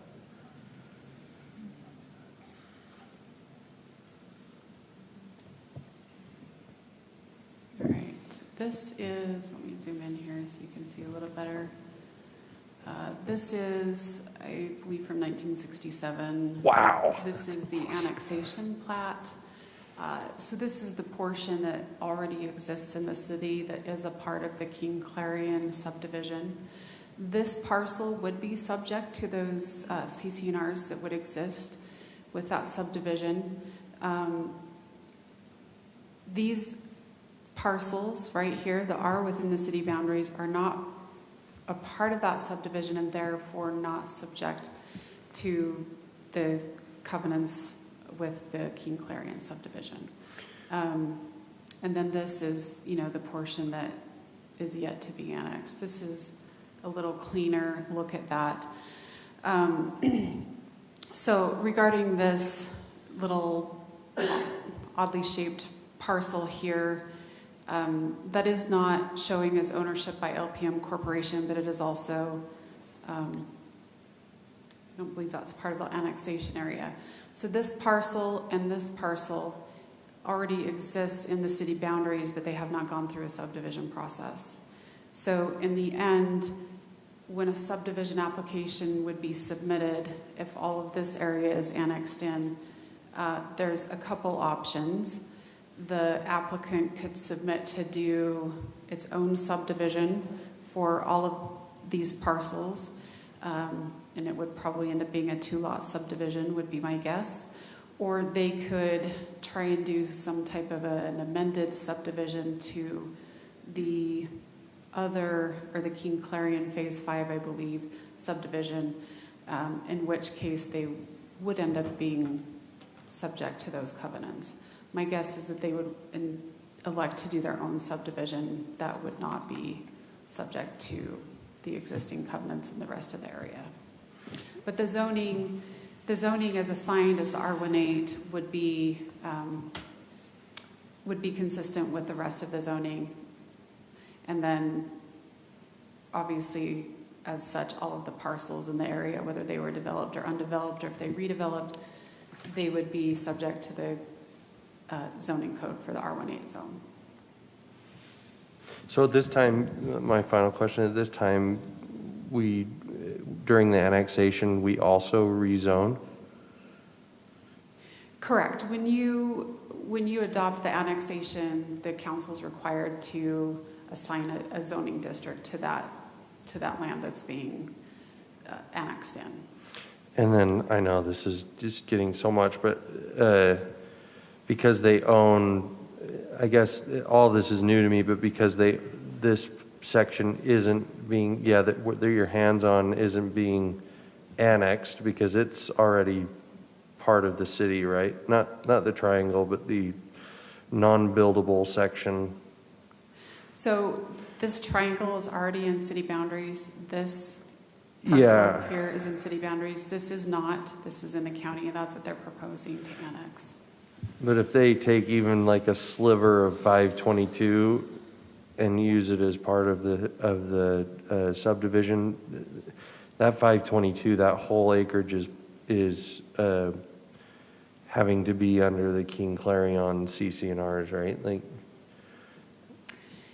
All right, this is, let me zoom in here so you can see a little better. This is, I believe, from 1967. Wow. So this is the Annexation Plat. So this is the portion that already exists in the city that is a part of the King Clarion subdivision. This parcel would be subject to those CC&Rs that would exist with that subdivision. These parcels right here that are within the city boundaries are not a part of that subdivision and therefore not subject to the covenants with the King Clarion subdivision. And then this is, you know, the portion that is yet to be annexed. This is a little cleaner look at that. So regarding this little oddly shaped parcel here, that is not showing as ownership by Lpm Corporation, but it is also, I don't believe that's part of the annexation area. So this parcel and this parcel already exists in the city boundaries, but they have not gone through a subdivision process. So in the end, when a subdivision application would be submitted, if all of this area is annexed in, there's a couple options. The applicant could submit to do its own subdivision for all of these parcels, and it would probably end up being a 2-lot subdivision, would be my guess. Or they could try and do some type of an amended subdivision to the other, or the King Clarion Phase 5, I believe, subdivision, in which case they would end up being subject to those covenants. My guess is that they would elect to do their own subdivision that would not be subject to the existing covenants in the rest of the area. But the zoning as assigned as the R18 would be consistent with the rest of the zoning. And then obviously as such, all of the parcels in the area, whether they were developed or undeveloped, or if they redeveloped, they would be subject to the zoning code for the R18 zone. So at this time, my final question, at this time, during the annexation, we also rezone? Correct. When you adopt the annexation, the council is required to assign a zoning district to that land that's being annexed in. And then, I know this is just getting so much, but because they own, I guess all this is new to me, but because this section isn't being, that what your hands on isn't being annexed because it's already part of the city, right? Not the triangle, but the non-buildable section. So this triangle is already in city boundaries. This parcel here is in city boundaries. This is not. This is in the county, and that's what they're proposing to annex. But if they take even like a sliver of 522 and use it as part of the subdivision, that 522, that whole acreage is having to be under the King Clarion CC&Rs, right? Like,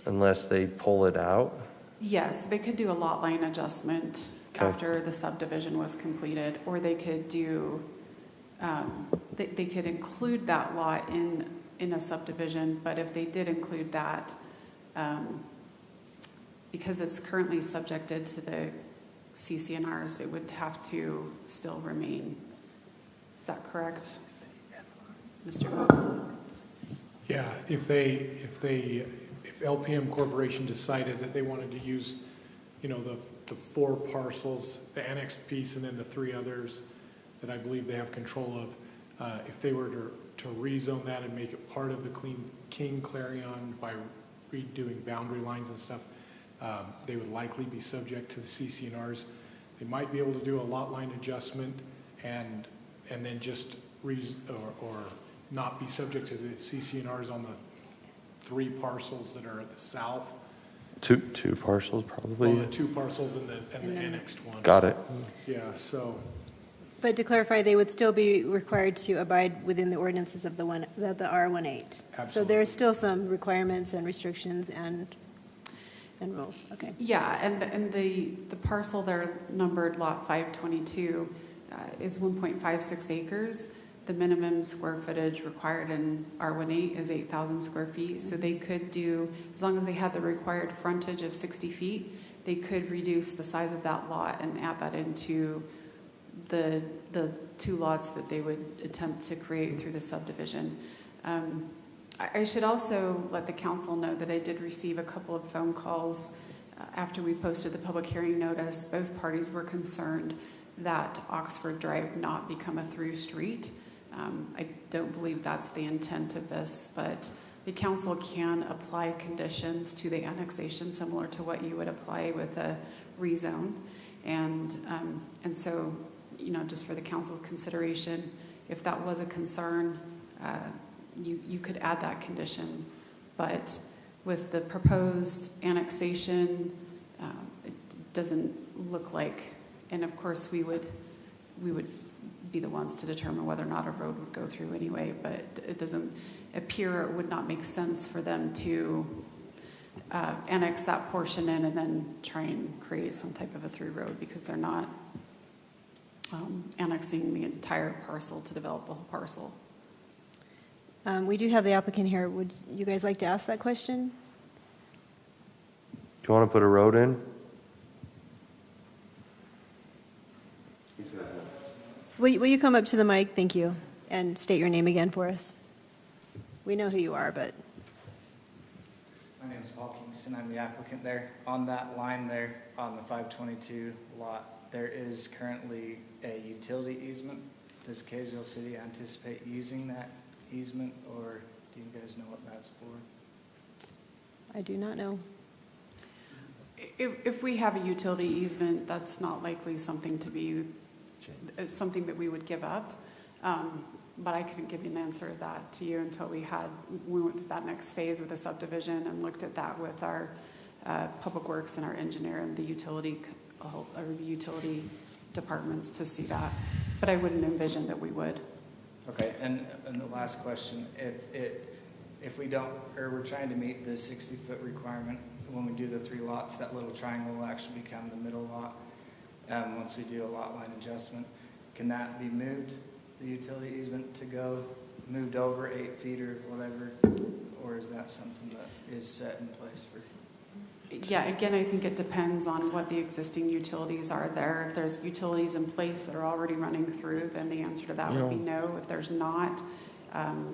unless they pull it out? Yes, they could do a lot line adjustment after the subdivision was completed, or they could do, they could include that lot in a subdivision, but if they did include that, because it's currently subjected to the CC&Rs, it would have to still remain. Is that correct, Mr. Woods? Yeah, if Lpm Corporation decided that they wanted to use you know, the 4 parcels, the annexed piece, and then the 3 others that I believe they have control of, if they were to rezone that and make it part of the King Clarion by redoing boundary lines and stuff, they would likely be subject to the CC&Rs. They might be able to do a lot line adjustment and then just or not be subject to the CC&Rs on the 3 parcels that are at the south. Two parcels probably. Well, the 2 parcels and the annexed one. Got it. Yeah, so. But to clarify, they would still be required to abide within the ordinances of the R18. So Absolutely. there are still some requirements and restrictions and rules, okay. Yeah, and the parcel there numbered lot 522 is 1.56 acres. The minimum square footage required in R18 is 8,000 square feet. So they could do, as long as they had the required frontage of 60 feet, they could reduce the size of that lot and add that into the 2 lots that they would attempt to create through the subdivision. I should also let the council know that I did receive a couple of phone calls after we posted the public hearing notice. Both parties were concerned that Oxford Drive not become a through street. I don't believe that's the intent of this, but the council can apply conditions to the annexation similar to what you would apply with a rezone. And so, you know, just for the council's consideration, if that was a concern, you could add that condition. But with the proposed annexation, it doesn't look like, and of course we would be the ones to determine whether or not a road would go through anyway, but it doesn't appear it would not make sense for them to annex that portion in and then try and create some type of a through road, because they're not annexing the entire parcel to develop the whole parcel. We do have the applicant here. Would you guys like to ask that question? Do you want to put a road in? Will you come up to the mic? Thank you. And state your name again for us. We know who you are, but. My name is Paul Kingston. I'm the applicant there. On that line there, on the 522 lot, there is currently a utility easement. Does Kaysville City anticipate using that easement, or do you guys know what that's for? I do not know. If we have a utility easement, that's not likely something to be something that we would give up. But I couldn't give you an answer to that to you until we went to that next phase with the subdivision and looked at that with our public works and our engineer and the utility departments to see that. But I wouldn't envision that we would. Okay, and the last question, if we don't, or we're trying to meet the 60-foot requirement, when we do the 3 lots, that little triangle will actually become the middle lot. Once we do a lot line adjustment, can that be moved, the utility easement, to go moved over 8 feet or whatever, or is that something that is set in place for? Yeah, again, I think it depends on what the existing utilities are there. If there's utilities in place that are already running through, then the answer to that would be no. If there's not,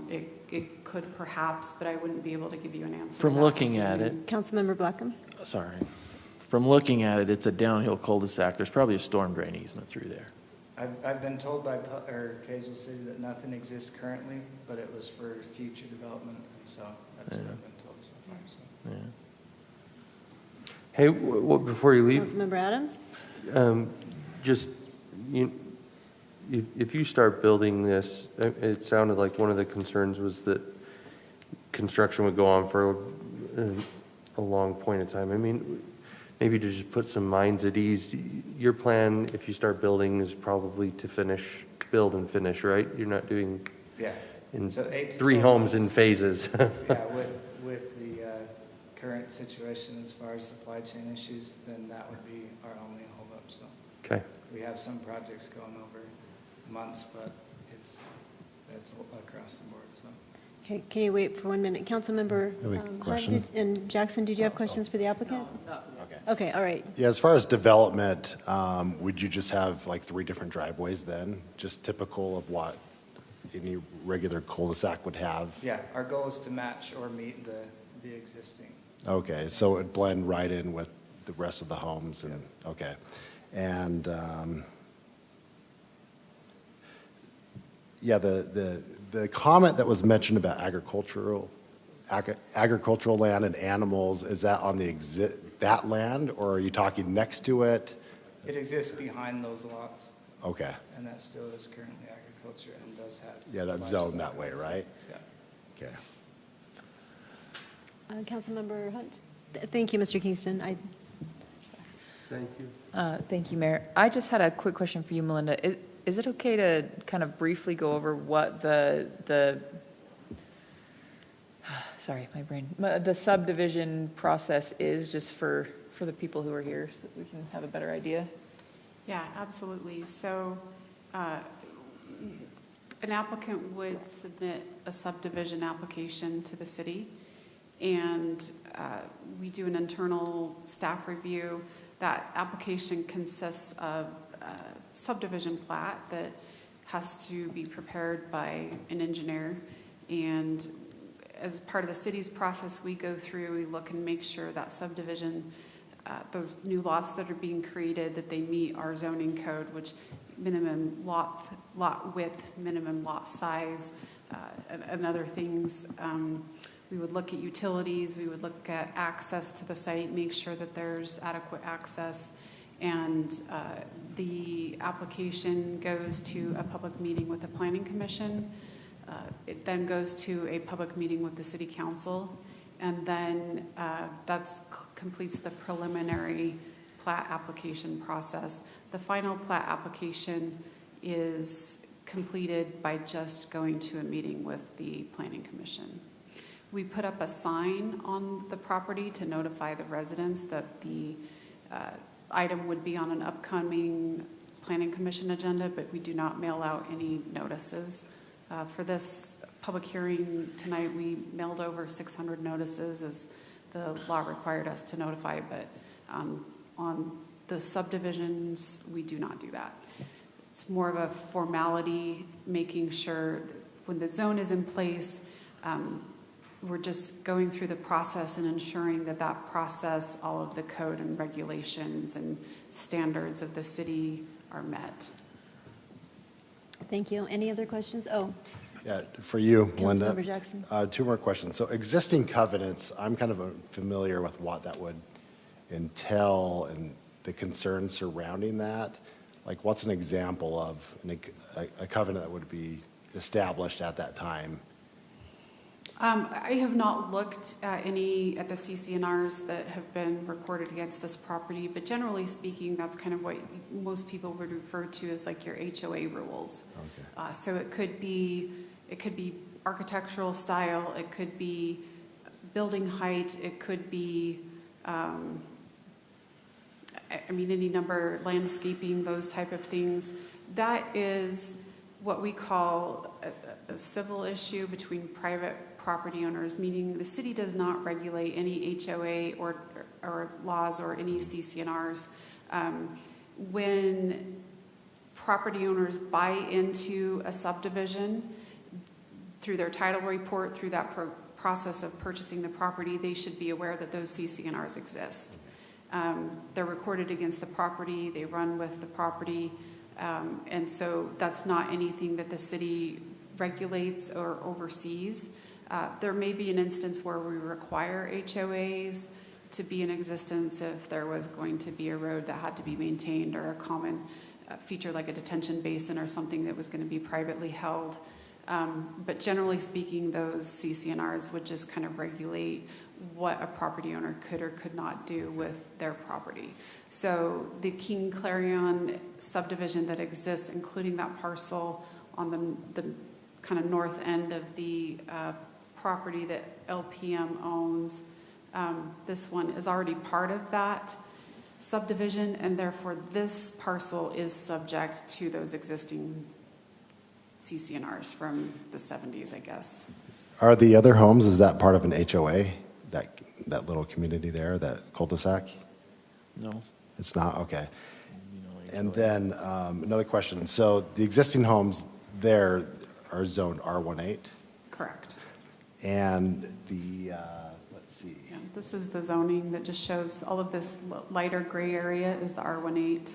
it could perhaps, but I wouldn't be able to give you an answer. From looking at it. Councilmember Blackham? Sorry. From looking at it, it's a downhill cul-de-sac. There's probably a storm drain easement through there. I've been told by Kaysville City that nothing exists currently, but it was for future development, so that's what I've been told so far. So. Yeah. Hey, before you leave, Councilmember Adams? If you start building this, it sounded like one of the concerns was that construction would go on for a long point of time. I mean, maybe to just put some minds at ease, your plan, if you start building, is probably to build and finish, right? You're not doing So 8 to 3 12 homes months. in phases. Yeah, with the current situation as far as supply chain issues, then that would be our only holdup. So Okay. we have some projects going over months, but that's across the board. So. Okay, can you wait for 1 minute? Councilmember Hunt and Jackson, did you have questions for the applicant? Okay. Okay, all right. Yeah, as far as development, would you just have like 3 different driveways then? Just typical of what any regular cul-de-sac would have? Yeah, our goal is to match or meet the existing. Okay, so it would blend right in with the rest of the homes and, okay. And, yeah, the comment that was mentioned about agricultural land and animals, is that on that land, or are you talking next to it? It exists behind those lots, Okay, and that still is currently agriculture and does have. yeah, that's zoned that way, right? Yeah. Okay. Councilmember Hunt? Thank you, Mr. Kingston. Thank you. Thank you, Mayor. I just had a quick question for you, Melinda. Is it okay to kind of briefly go over what the sorry, my brain, the subdivision process is, just for the people who are here, so that we can have a better idea? Yeah, absolutely. So an applicant would submit a subdivision application to the city, and we do an internal staff review. That application consists of a subdivision plat that has to be prepared by an engineer, and as part of the city's process, we go through, we look and make sure that subdivision, those new lots that are being created, that they meet our zoning code, which minimum lot width, minimum lot size, and other things. We would look at utilities, we would look at access to the site, make sure that there's adequate access, and the application goes to a public meeting with the Planning Commission. It then goes to a public meeting with the City Council, and then that completes the preliminary plat application process. The final plat application is completed by just going to a meeting with the Planning Commission. We put up a sign on the property to notify the residents that the item would be on an upcoming Planning Commission agenda, but we do not mail out any notices. For this public hearing tonight, we mailed over 600 notices as the law required us to notify, but on the subdivisions, we do not do that. It's more of a formality, making sure that when the zone is in place, we're just going through the process and ensuring that that process, all of the code and regulations and standards of the city are met. Thank you. Any other questions? Oh, Yeah, for you, Linda. Councilmember Jackson. Two more questions. So existing covenants, I'm kind of familiar with what that would entail and the concerns surrounding that. Like, what's an example of a covenant that would be established at that time? I have not looked at the CCNRs that have been recorded against this property, but generally speaking, that's kind of what most people would refer to as like your HOA rules. Okay. So it could be architectural style, it could be building height, it could be, any number, landscaping, those type of things. That is what we call a civil issue between private property owners, meaning the city does not regulate any HOA or laws or any CCNRs. When property owners buy into a subdivision through their title report, through that process of purchasing the property, they should be aware that those CCNRs exist. They're recorded against the property, they run with the property, and so that's not anything that the city regulates or oversees. There may be an instance where we require HOAs to be in existence if there was going to be a road that had to be maintained, or a common feature like a detention basin or something that was going to be privately held. But generally speaking, those CCNRs would just kind of regulate what a property owner could or could not do with their property. So the King Clarion subdivision that exists, including that parcel on the kind of north end of the property that LPM owns, this one is already part of that subdivision, and therefore this parcel is subject to those existing CCNRs from the 70s, I guess. Are the other homes, is that part of an HOA, that little community there, that cul-de-sac? No. It's not? Okay. And then another question. So the existing homes there are zoned R18? Correct. And the, let's see. Yeah, This is the zoning that just shows all of this lighter gray area is the R18.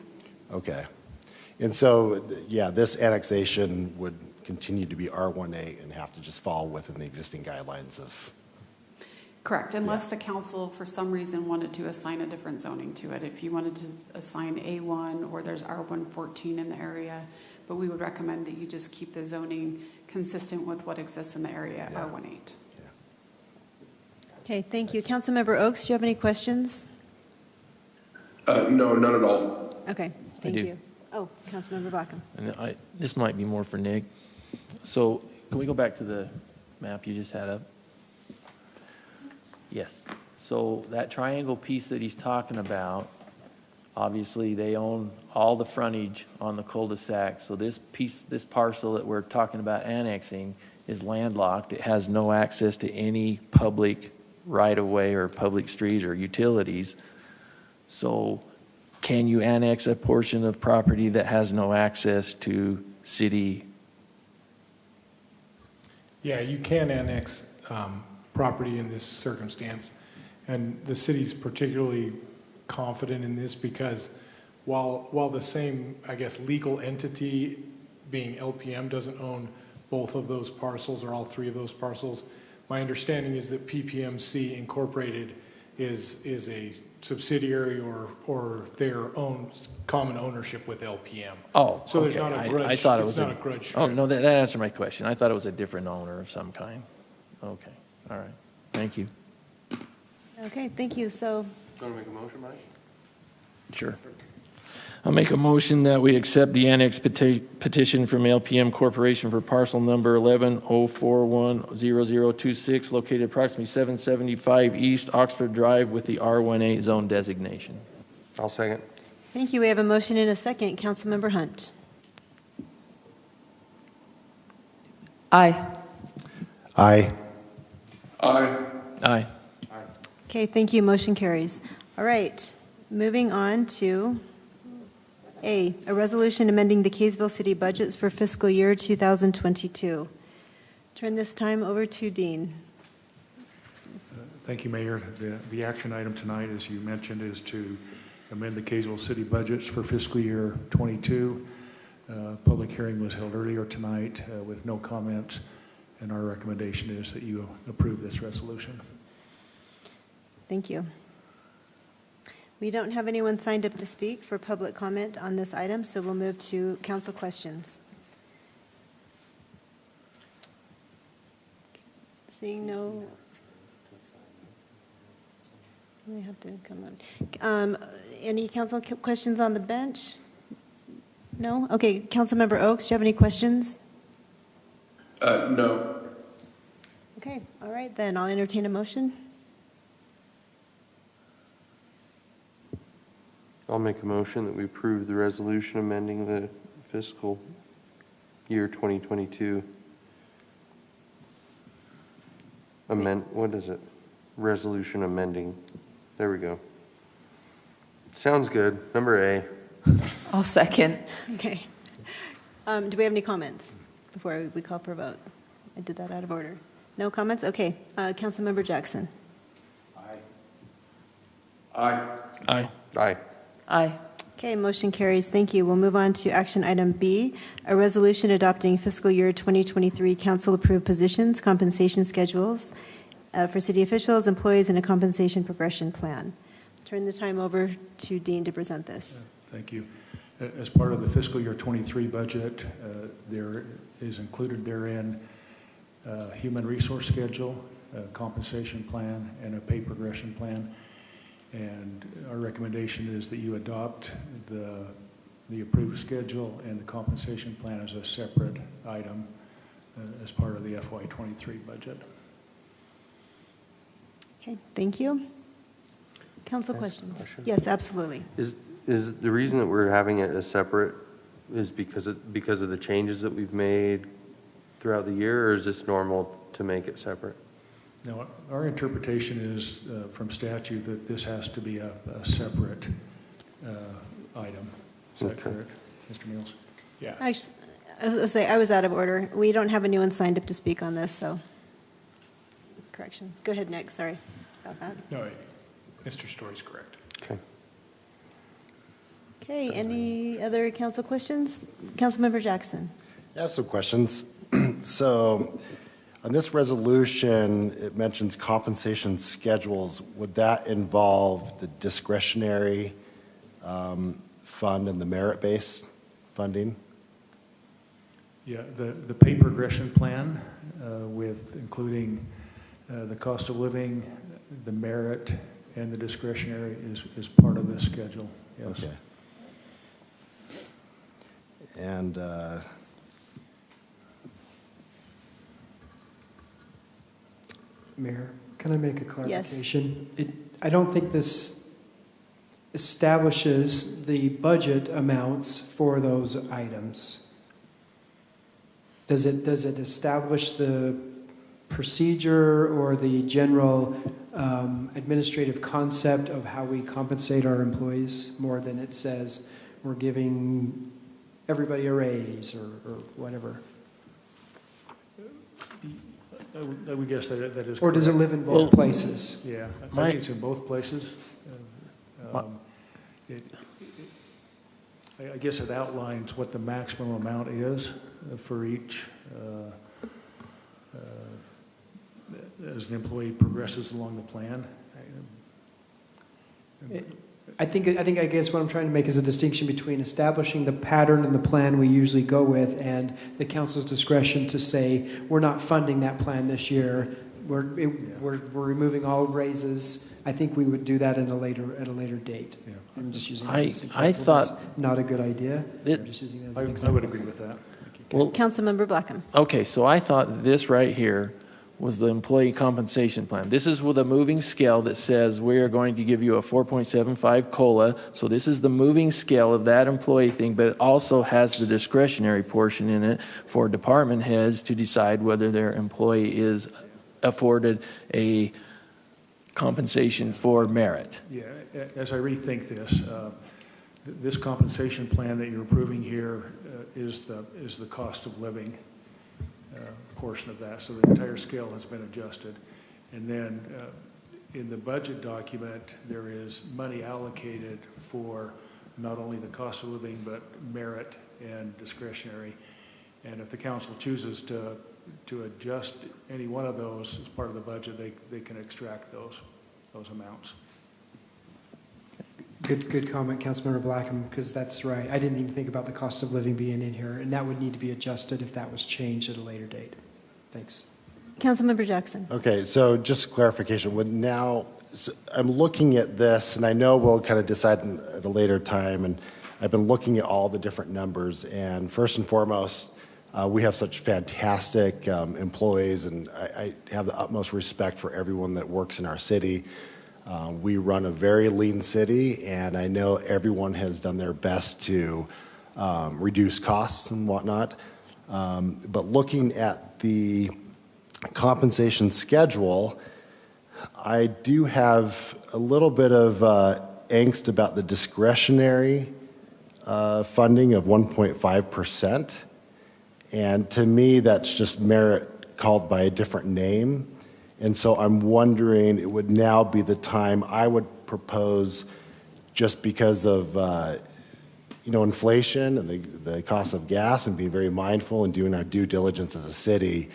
Okay. And so, yeah, this annexation would continue to be R18 and have to just fall within the existing guidelines of, Correct, unless the council for some reason wanted to assign a different zoning to it. If you wanted to assign A1 or there's R114 in the area, but we would recommend that you just keep the zoning consistent with what exists in the area at R18. Okay, thank you. Councilmember Oaks, do you have any questions? No, none at all. Okay, thank do. you. Oh, Councilmember Blackham. And this might be more for Nick. So can we go back to the map you just had up? Yes. So that triangle piece that he's talking about, obviously they own all the frontage on the cul-de-sac. So this piece, this parcel that we're talking about annexing is landlocked. It has no access to any public right-of-way or public streets or utilities. So can you annex a portion of property that has no access to city? Yeah, you can annex property in this circumstance. And the city's particularly confident in this because while the same, I guess, legal entity being LPM doesn't own both of those parcels or all three of those parcels, my understanding is that PPMC Incorporated is a subsidiary or their own common ownership with LPM. Oh, so there's okay. not a grudge. I thought it it's was not a grudge. Oh, no, that answered my question. I thought it was a different owner of some kind. Okay, all right. Thank you. Okay, thank you. So, Do you want to make a motion, Mike? Sure. I'll make a motion that we accept the annex petition from Lpm Corporation for parcel number 1104100026, located approximately 775 East Oxford Drive with the R18 zone designation. I'll second. thank you. We have a motion and a second. Councilmember Hunt. Aye. Aye. Aye. Aye. Okay, thank you. Motion carries. All right, moving on to A resolution amending the Kaysville City budgets for fiscal year 2022. Turn this time over to Dean. Thank you, Mayor. The action item tonight, as you mentioned, is to amend the Kaysville City budgets for fiscal year '22. Public hearing was held earlier tonight with no comments, and our recommendation is that you approve this resolution. Thank you. We don't have anyone signed up to speak for public comment on this item, so we'll move to council questions. Seeing no, we have to come on. Any council questions on the bench? No? Okay, Councilmember Oaks, do you have any questions? No. Okay, all right, then I'll entertain a motion. I'll make a motion that we approve the resolution amending the fiscal year 2022. What is it? Resolution amending. There we go. Sounds good. Number A. I'll second. Okay. Do we have any comments before we call for a vote? I did that out of order. No comments? Okay. Councilmember Jackson. Aye. Aye. Aye. Aye. Aye. Okay, motion carries. Thank you. We'll move on to action item B, a resolution adopting fiscal year 2023 council-approved positions, compensation schedules for city officials, employees, and a compensation progression plan. Turn the time over to Dean to present this. Thank you. As part of the fiscal year '23 budget, there is included therein a human resource schedule, a compensation plan, and a pay progression plan. And our recommendation is that you adopt the approved schedule and the compensation plan as a separate item as part of the FY23 budget. Okay, thank you. Council questions? Yes, absolutely. Is the reason that we're having it as separate is because of the changes that we've made throughout the year, or is this normal to make it separate? Now, our interpretation is from statute that this has to be a separate item. Is that correct, Mr. Mills? Yeah. Actually, I was out of order. We don't have anyone signed up to speak on this, so corrections. Go ahead, Nick, sorry. about that. No, Mr. Story's correct. Okay. Okay, any other council questions? Councilmember Jackson. I have some questions. So on this resolution, it mentions compensation schedules. Would that involve the discretionary fund and the merit-based funding? Yeah, the pay progression plan with including the cost of living, the merit, and the discretionary is part of this schedule, yes. Okay. And Mayor, can I make a clarification? I don't think this establishes the budget amounts for those items. Does it establish the procedure or the general administrative concept of how we compensate our employees more than it says we're giving everybody a raise or whatever? I would guess that is correct. Or does it live in both places? Yeah, I think it's in both places. I guess it outlines what the maximum amount is for each as the employee progresses along the plan. I guess what I'm trying to make is a distinction between establishing the pattern and the plan we usually go with and the council's discretion to say, we're not funding that plan this year. We're removing all raises. I think we would do that at a later date. Yeah. I'm just using that as an example. I thought that's not a good idea. I'm just using that as an example. I would agree with that. Well, Councilmember Blackham. okay, so I thought this right here was the employee compensation plan. This is with a moving scale that says we are going to give you a 4.75 COLA. So this is the moving scale of that employee thing, but it also has the discretionary portion in it for department heads to decide whether their employee is afforded a compensation for merit. Yeah, as I rethink this, this compensation plan that you're approving here is the cost of living portion of that. So the entire scale has been adjusted. And then in the budget document, there is money allocated for not only the cost of living, but merit and discretionary. And if the council chooses to adjust any one of those as part of the budget, they can extract those amounts. Good comment, Councilmember Blackham, because that's right. I didn't even think about the cost of living being in here, and that would need to be adjusted if that was changed at a later date. Thanks. Councilmember Jackson. okay, so just clarification. So I'm looking at this, and I know we'll kind of decide at a later time, and I've been looking at all the different numbers, and first and foremost, we have such fantastic employees, and I have the utmost respect for everyone that works in our city. We run a very lean city, and I know everyone has done their best to reduce costs and whatnot. But looking at the compensation schedule, I do have a little bit of angst about the discretionary funding of 1.5%. And to me, that's just merit called by a different name. And so I'm wondering, it would now be the time I would propose, just because of inflation and the cost of gas, and being very mindful and doing our due diligence as a city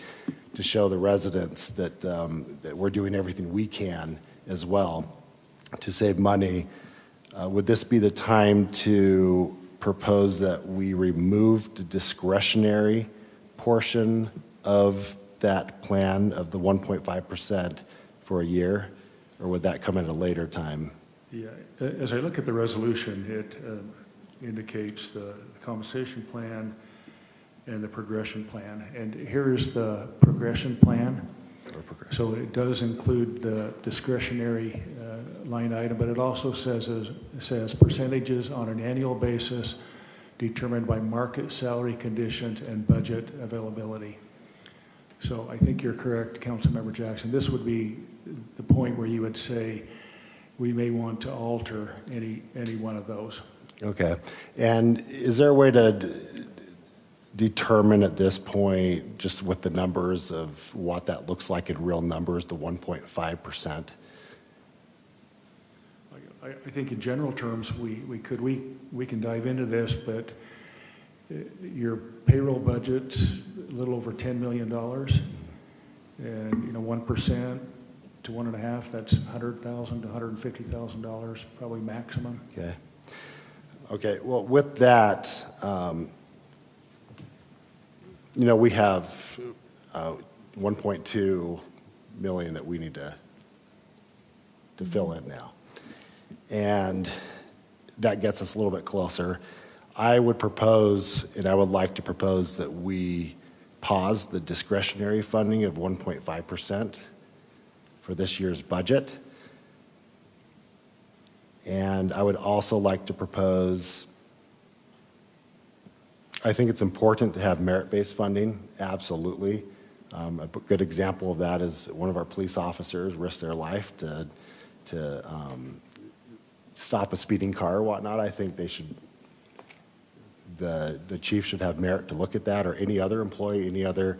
to show the residents that, that we're doing everything we can as well to save money. Would this be the time to propose that we remove the discretionary portion of that plan of the 1.5% for a year, or would that come at a later time? Yeah, as I look at the resolution, it indicates the compensation plan and the progression plan. And here is the progression plan. So it does include the discretionary line item, but it also says percentages on an annual basis determined by market salary conditions and budget availability. So I think you're correct, Councilmember Jackson. This would be the point where you would say we may want to alter any one of those. Okay. And is there a way to determine at this point, just with the numbers of what that looks like in real numbers, the 1.5%? I think in general terms, we can dive into this, but your payroll budget's a little over $10 million. And, 1% to 1.5%, that's $100,000 to $150,000, probably maximum. Okay. Okay, well, with that, we have 1.2 million that we need to fill in now. And that gets us a little bit closer. I would propose, and I would like to propose, that we pause the discretionary funding of 1.5% for this year's budget. And I would also like to propose, I think it's important to have merit-based funding, absolutely. A good example of that is one of our police officers risked their life to stop a speeding car or whatnot. I think they should, the chief should have merit to look at that, or any other employee, any other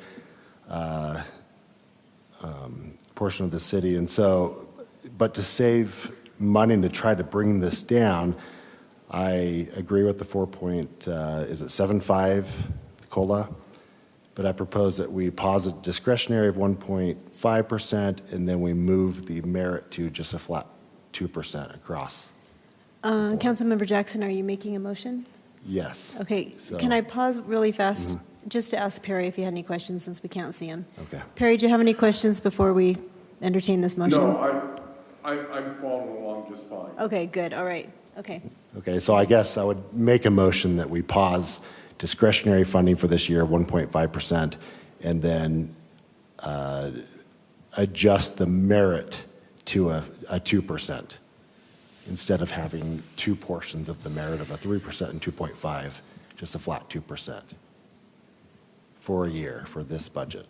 portion of the city. And so, but to save money and to try to bring this down, I agree with the 4.75 COLA, but I propose that we pause a discretionary of 1.5%, and then we move the merit to just a flat 2% across. Councilmember Jackson, are you making a motion? Yes. Okay, So- can I pause really fast just to ask Perry if he had any questions, since we can't see him? Okay. Perry, do you have any questions before we entertain this motion? No, I'm following along just fine. Okay, good, all right, okay. Okay, so I guess I would make a motion that we pause discretionary funding for this year, 1.5%, and then adjust the merit to a 2%, instead of having two portions of the merit of a 3% and 2.5, just a flat 2% for a year for this budget.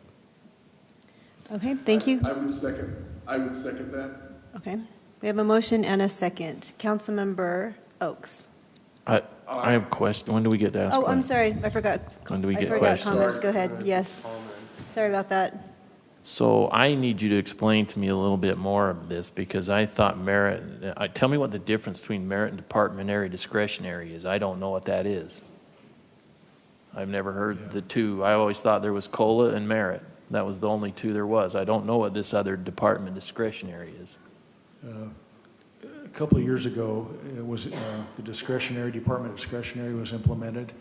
Okay, thank you. I would second that. Okay, we have a motion and a second. Councilmember Oaks. I have a question. When do we get to ask? Oh, I'm sorry, I forgot. When do we I get forgot questions? comments, go ahead, yes. Sorry about that. So I need you to explain to me a little bit more of this, because I thought merit, tell me what the difference between merit and departmentary discretionary is. I don't know what that is. I've never heard the two. I always thought there was COLA and merit. That was the only two there was. I don't know what this other department discretionary is. A couple of years ago, it was the department discretionary was implemented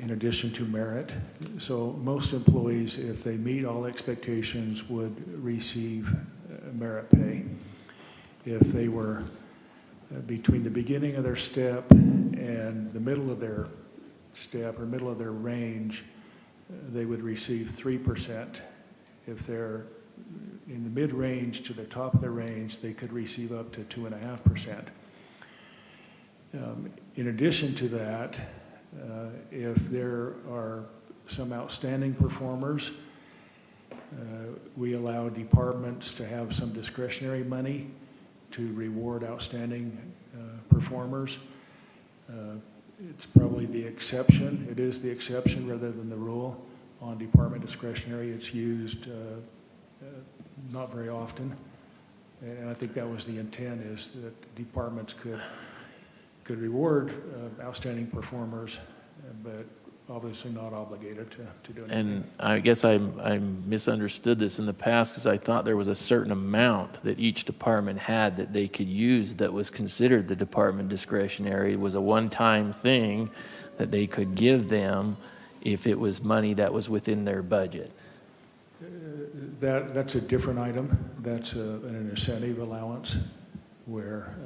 in addition to merit. So most employees, if they meet all expectations, would receive merit pay. If they were between the beginning of their step and the middle of their step or middle of their range, they would receive 3%. If they're in the mid-range to the top of the range, they could receive up to 2.5%. In addition to that, if there are some outstanding performers, we allow departments to have some discretionary money to reward outstanding performers. It's probably the exception. It is the exception rather than the rule. On department discretionary, it's used not very often. And I think that was the intent, is that departments could reward outstanding performers, but obviously not obligated to do anything. And I guess I misunderstood this in the past, because I thought there was a certain amount that each department had that they could use that was considered the department discretionary. It was a one-time thing that they could give them if it was money that was within their budget. That's a different item. That's an incentive allowance where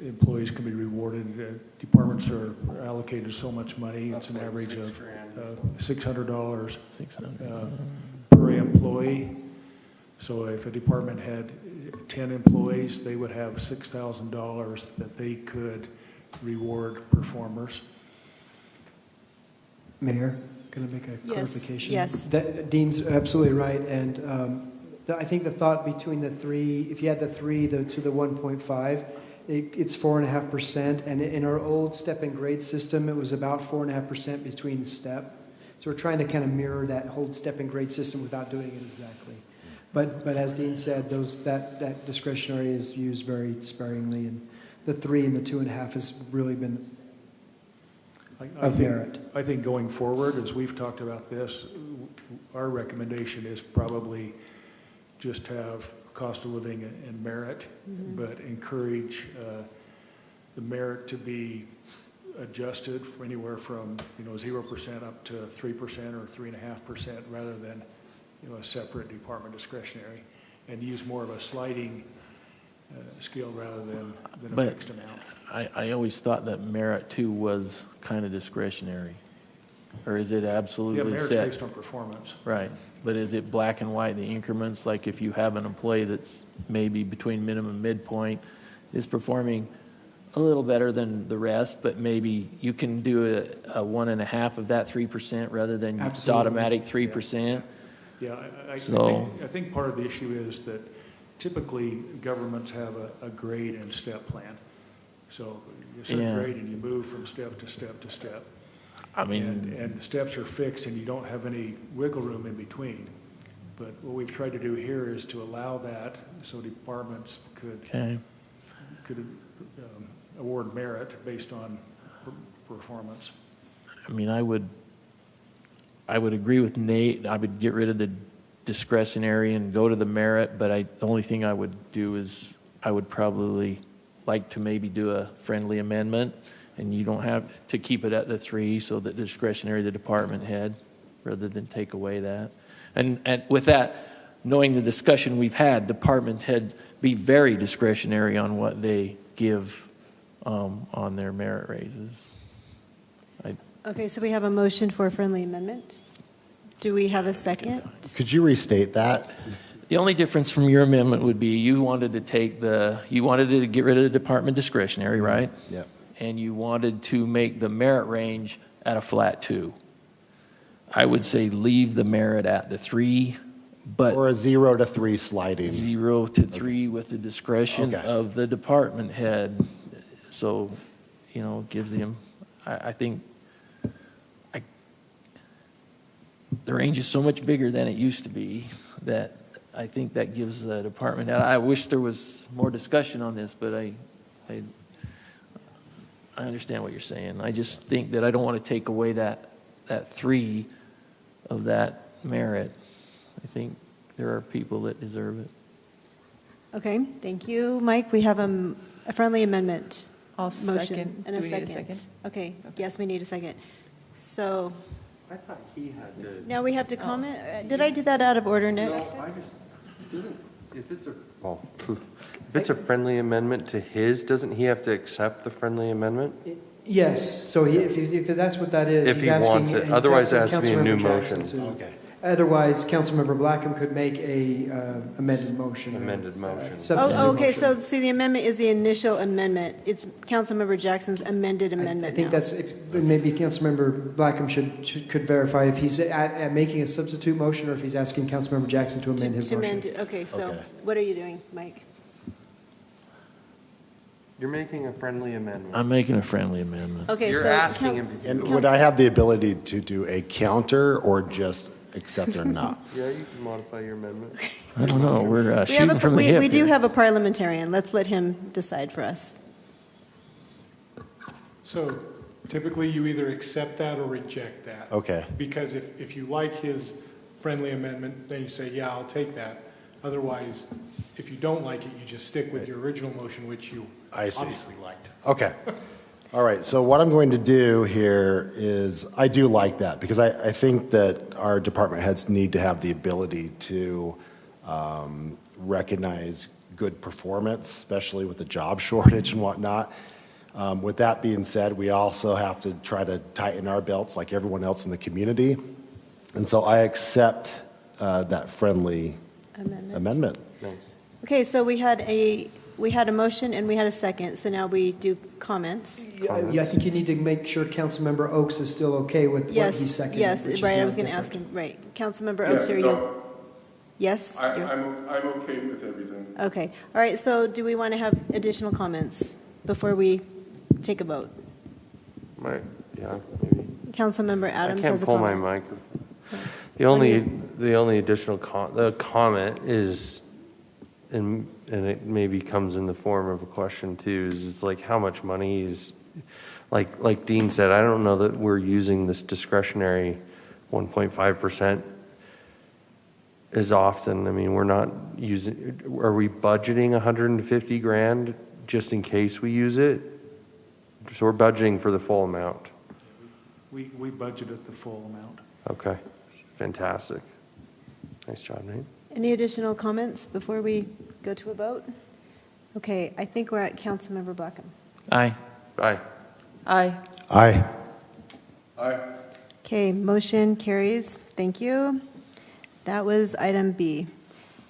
employees can be rewarded. Departments are allocated so much money. It's an average of $600 per employee. So if a department had 10 employees, they would have $6,000 that they could reward performers. Mayor, can I make a clarification? Yes. Dean's absolutely right, and I think the thought between the three, if you add the 3 to the 1.5, it's 4.5%, and in our old step and grade system, it was about 4.5% between step. So we're trying to kind of mirror that whole step and grade system without doing it exactly. But as Dean said, that discretionary is used very sparingly, and the 3 and the 2.5 has really been of merit. I think going forward, as we've talked about this, our recommendation is probably just have cost of living and merit, but encourage the merit to be adjusted for anywhere from 0% up to 3% or 3.5%, rather than a separate department discretionary, and use more of a sliding scale rather than a fixed amount. I always thought that merit too was kind of discretionary, or is it absolutely merit's set? based on performance. Right, but is it black and white, the increments, like if you have an employee that's maybe between minimum and midpoint, is performing a little better than the rest, but maybe you can do a 1.5 of that 3% rather than it's automatic 3%? Yeah, I think part of the issue is that typically governments have a grade and step plan. So you set a grade and you move from step to step to step. I mean, and the steps are fixed and you don't have any wiggle room in between. But what we've tried to do here is to allow that so departments could award merit based on performance. I mean, I would agree with Nate. I would get rid of the discretionary and go to the merit, but the only thing I would do is I would probably like to maybe do a friendly amendment, and you don't have to keep it at the 3, so that discretionary the department head, rather than take away that. And with that, knowing the discussion we've had, department heads be very discretionary on what they give on their merit raises. Okay, so we have a motion for a friendly amendment. Do we have a second? Could you restate that? The only difference from your amendment would be you wanted to get rid of the department discretionary, right? Yep. And you wanted to make the merit range at a flat 2. I would say leave the merit at the 3, but. Or a 0 to 3 sliding. 0 to 3 with the discretion of the department head. So, gives them, I think, the range is so much bigger than it used to be that I think that gives the department head. I wish there was more discussion on this, but I understand what you're saying. I just think that I don't want to take away that 3 of that merit. I think there are people that deserve it. Okay, thank you, Mike. We have a friendly amendment. Motion second. and Do a we need a second. second? Okay, yes, we need a second. So I thought he had to. now we have to comment. Did I do that out of order, Nick? If it's a friendly amendment to his, doesn't he have to accept the friendly amendment? Yes, so if that's what that is, If he's he asking. wants it, he's otherwise it asking has to be a new Councilmember Jackson motion. to- Otherwise, Councilmember Blackham could make a amended motion. Amended motion. Substitute Okay, motion. so see, the amendment is the initial amendment. It's Councilmember Jackson's amended amendment I think now. that's, maybe Councilmember Blackham could verify if he's making a substitute motion or if he's asking Councilmember Jackson to amend his To motion. amend, okay, so what are you doing, Mike? You're making a friendly amendment. I'm making a friendly amendment. Okay, You're so asking him to And do would I have the ability to do a counter or just accept or not? Yeah, you can modify your amendment. I don't know. We're We have shooting from the hip we do here. have a parliamentarian. Let's let him decide for us. So typically you either accept that or reject that. Okay. Because if you like his friendly amendment, then you say, yeah, I'll take that. Otherwise, if you don't like it, you just stick with your original motion, which you obviously liked. Okay. All right, so what I'm going to do here is, I do like that, because I think that our department heads need to have the ability to recognize good performance, especially with the job shortage and whatnot. With that being said, we also have to try to tighten our belts like everyone else in the community. And so I accept that friendly amendment. Nice. Okay, so we had a motion and we had a second, so now we do comments. Yeah, I think you need to make sure Councilmember Oaks is still okay with what he Yes, seconded. yes, which is right, I now was going to different. ask him, right. Councilmember Oaks, are you? Yes? You're- I'm okay with everything. Okay, all right, so do we want to have additional comments before we take a vote? Yeah, maybe. Councilmember I Adams can't has a pull my comment. mic. The only additional comment is, and it maybe comes in the form of a question too, is it's like how much money is, like Dean said, I don't know that we're using this discretionary 1.5% as often. I mean, we're not using, are we budgeting 150 grand just in case we use it? So we're budgeting for the full amount. We budgeted the full amount. Okay, fantastic. Nice job, Nate. Any additional comments before we go to a vote? Okay, I think we're at Councilmember Blackham. Aye. Aye. Aye. Aye. Aye. Okay, motion carries. Thank you. That was item B.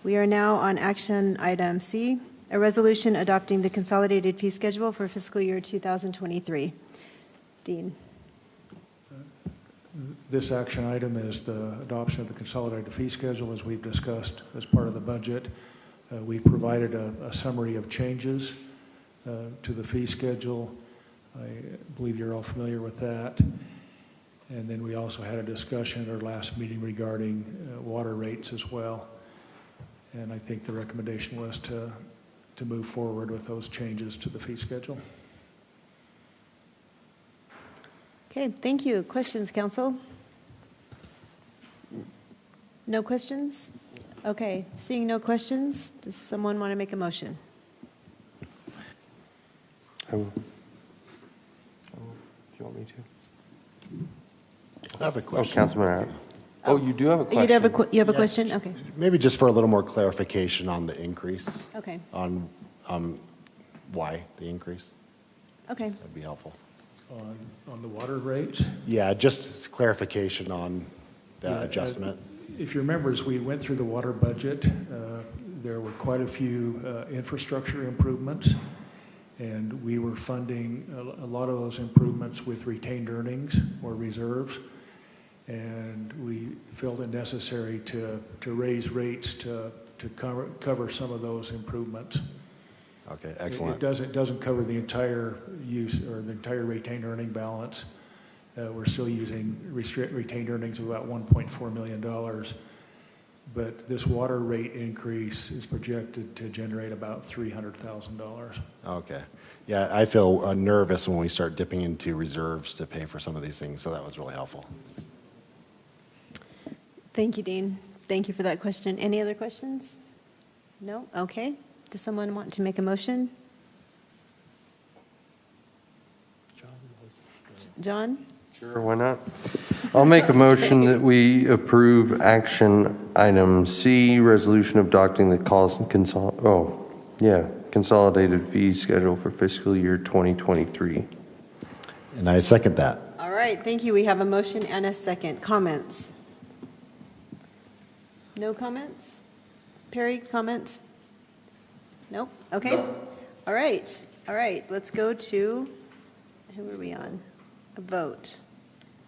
We are now on action item C, a resolution adopting the consolidated fee schedule for fiscal year 2023. Dean. This action item is the adoption of the consolidated fee schedule as we've discussed as part of the budget. We provided a summary of changes to the fee schedule. I believe you're all familiar with that. And then we also had a discussion at our last meeting regarding water rates as well. And I think the recommendation was to move forward with those changes to the fee schedule. Okay, thank you. Questions, council? No questions? Okay, seeing no questions, does someone want to make a motion? I will. Do you want me to? I have a question. Oh, Councilman Adam. Oh, you do have a question? You have a question? Okay. Maybe just for a little more clarification on the increase, Okay. on why the increase, Okay. that'd be helpful. On the water rates? Yeah, just clarification on that Yeah, adjustment. If you remember, as we went through the water budget, there were quite a few infrastructure improvements, and we were funding a lot of those improvements with retained earnings or reserves, and we felt it necessary to raise rates to cover some of those improvements. Okay, excellent. It doesn't cover the entire use or the entire retained earning balance. We're still using retained earnings of about $1.4 million, but this water rate increase is projected to generate about $300,000. Okay. Yeah, I feel nervous when we start dipping into reserves to pay for some of these things, so that was really helpful. Thank you, Dean. Thank you for that question. Any other questions? No? Okay. Does someone want to make a motion? John? Sure, why not? I'll make a motion that we approve action item C, resolution adopting the consolidated fee schedule for fiscal year 2023. And I second that. All right, thank you. We have a motion and a second. Comments? No comments? Perry, comments? Nope. Okay. No. All right. All right. Let's go to, who are we on? A vote.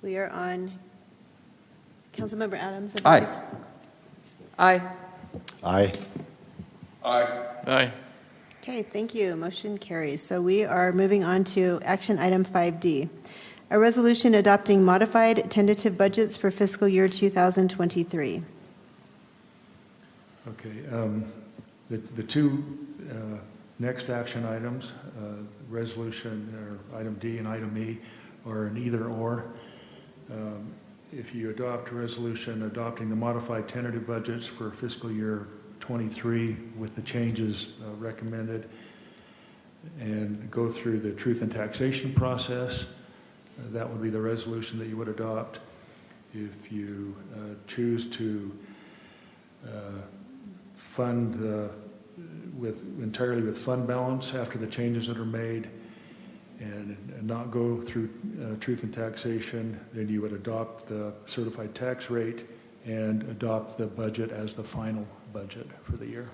We are on Councilmember Adams. I believe. Aye. Aye. Aye. Aye. Okay, thank you. Motion carries. So we are moving on to action item 5D, a resolution adopting modified tentative budgets for fiscal year 2023. Okay. The two next action items, resolution or item D and item E, are an either or. If you adopt a resolution adopting the modified tentative budgets for fiscal year 23 with the changes recommended and go through the truth and taxation process, that would be the resolution that you would adopt. If you choose to fund entirely with fund balance after the changes that are made and not go through truth and taxation, then you would adopt the certified tax rate and adopt the budget as the final budget for the year.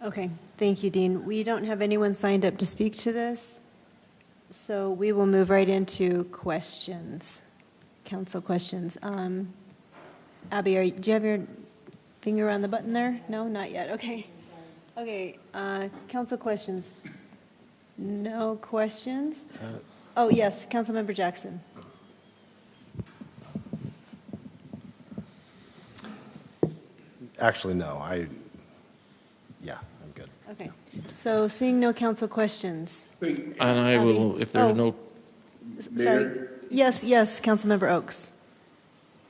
Okay, thank you, Dean. We don't have anyone signed up to speak to this, so we will move right into questions, council questions. Abby, do you have your finger on the button there? No, not yet. Okay. Okay, council questions. No questions? Oh, yes, Councilmember Jackson. Actually, no, yeah, I'm good. Okay, so seeing no council questions. And I will, if there's no, Sorry. Yes, Councilmember Oaks.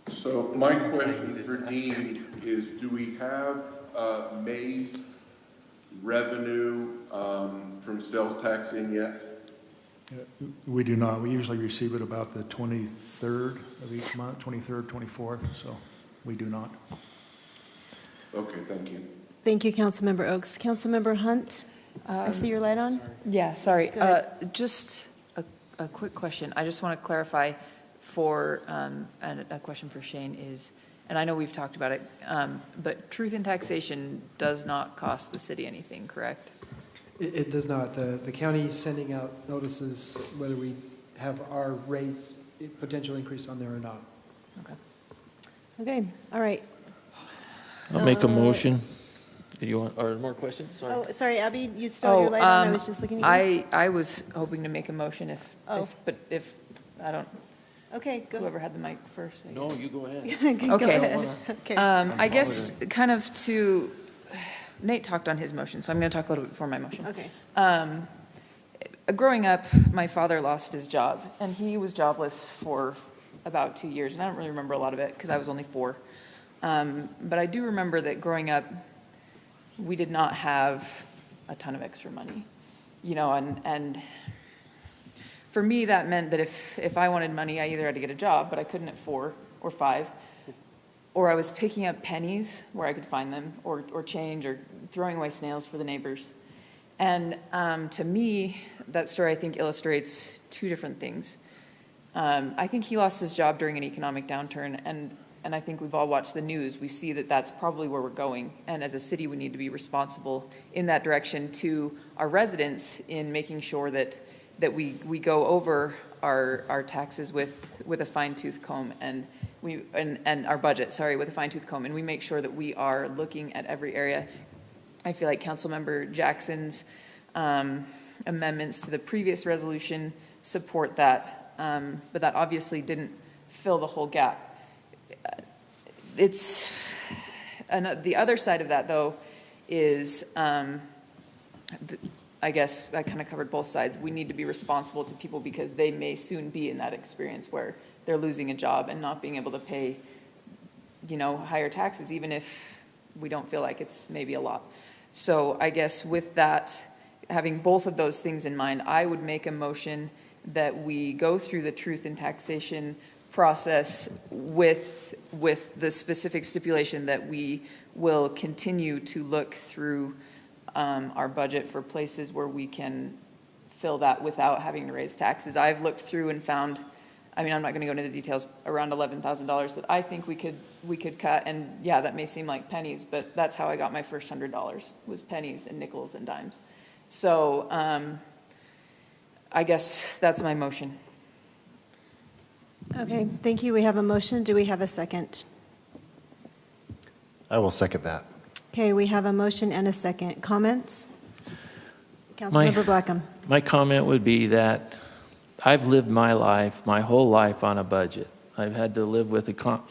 So my question for Dean is, do we have May's revenue from sales tax in yet? We do not. We usually receive it about the 23rd of each month, 23rd, 24th, so we do not. Okay, thank you. Thank you, Councilmember Oaks. Councilmember Hunt, I see your light on. Yeah, sorry. Go ahead. Just a quick question. I just want to clarify for, and a question for Shane is, and I know we've talked about it, but truth in taxation does not cost the city anything, correct? It does not. The county is sending out notices whether we have our raise, potential increase on there or not. Okay. Okay, all right. I'll make a motion. Do you want, or more questions? Sorry. Oh, sorry, Abby, you still have your light on? I was just looking at you. I was hoping to make a motion if, I don't, Okay, go. whoever had the mic first. I No, you go ahead. Go Okay. ahead. Okay. I guess kind of to, Nate talked on his motion, so I'm going to talk a little bit before my motion. Okay. Growing up, my father lost his job, and he was jobless for about 2 years, and I don't really remember a lot of it because I was only 4. But I do remember that growing up, we did not have a ton of extra money, you know, and for me, that meant that if I wanted money, I either had to get a job, but I couldn't at 4 or 5, or I was picking up pennies where I could find them, or change, or throwing away snails for the neighbors. And to me, that story, I think, illustrates 2 different things. I think he lost his job during an economic downturn, and I think we've all watched the news. We see that that's probably where we're going, and as a city, we need to be responsible in that direction to our residents in making sure that we go over our taxes with a fine-tooth comb, and our budget, with a fine-tooth comb, and we make sure that we are looking at every area. I feel like Councilmember Jackson's amendments to the previous resolution support that, but that obviously didn't fill the whole gap. The other side of that, though, is I guess I kind of covered both sides. We need to be responsible to people because they may soon be in that experience where they're losing a job and not being able to pay, higher taxes, even if we don't feel like it's maybe a lot. So I guess with that, having both of those things in mind, I would make a motion that we go through the truth in taxation process with the specific stipulation that we will continue to look through our budget for places where we can fill that without having to raise taxes. I've looked through and found, I'm not going to go into the details, around $11,000 that I think we could cut. And yeah, that may seem like pennies, but that's how I got my first $100, was pennies and nickels and dimes. So I guess that's my motion. Okay, thank you. We have a motion. Do we have a second? I will second that. Okay, we have a motion and a second. Comments? Councilmember Blackham. My comment would be that I've lived my whole life on a budget. I've had to live with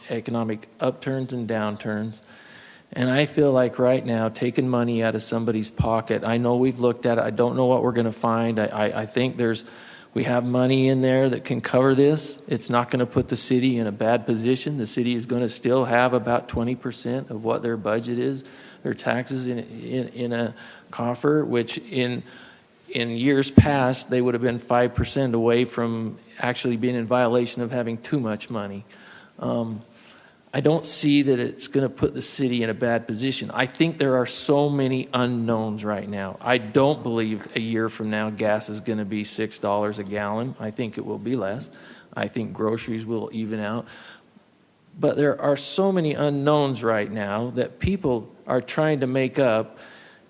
economic upturns and downturns. And I feel like right now, taking money out of somebody's pocket, I know we've looked at it. I don't know what we're going to find. I think we have money in there that can cover this. It's not going to put the city in a bad position. The city is going to still have about 20% of what their budget is, their taxes in a coffer, which in years past, they would have been 5% away from actually being in violation of having too much money. I don't see that it's going to put the city in a bad position. I think there are so many unknowns right now. I don't believe a year from now gas is going to be $6 a gallon. I think it will be less. I think groceries will even out. But there are so many unknowns right now that people are trying to make up,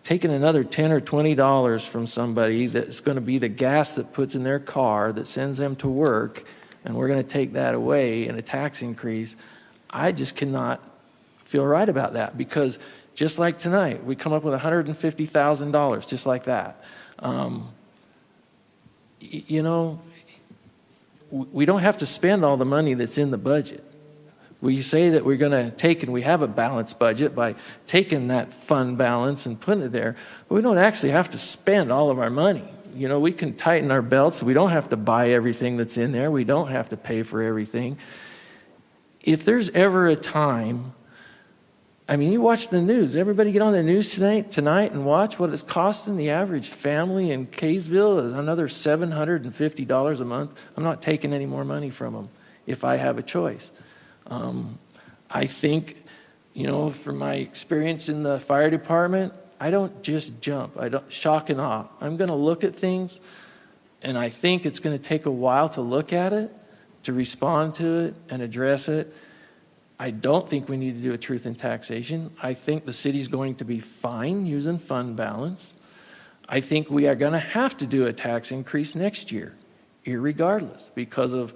taking another $10 or $20 from somebody that's going to be the gas that puts in their car that sends them to work, and we're going to take that away in a tax increase. I just cannot feel right about that, because just like tonight, we come up with $150,000, just like that. We don't have to spend all the money that's in the budget. We say that we're going to take, and we have a balanced budget by taking that fund balance and putting it there, but we don't actually have to spend all of our money. You know, we can tighten our belts. We don't have to buy everything that's in there. We don't have to pay for everything. If there's ever a time, I mean, you watch the news. Everybody get on the news tonight and watch what it's costing the average family in Kaysville is another $750 a month. I'm not taking any more money from them if I have a choice. I think, you know, from my experience in the fire department, I don't just jump. I don't shock and awe. I'm going to look at things, and I think it's going to take a while to look at it, to respond to it, and address it. I don't think we need to do a truth in taxation. I think the city's going to be fine using fund balance. I think we are going to have to do a tax increase next year, irregardless, because of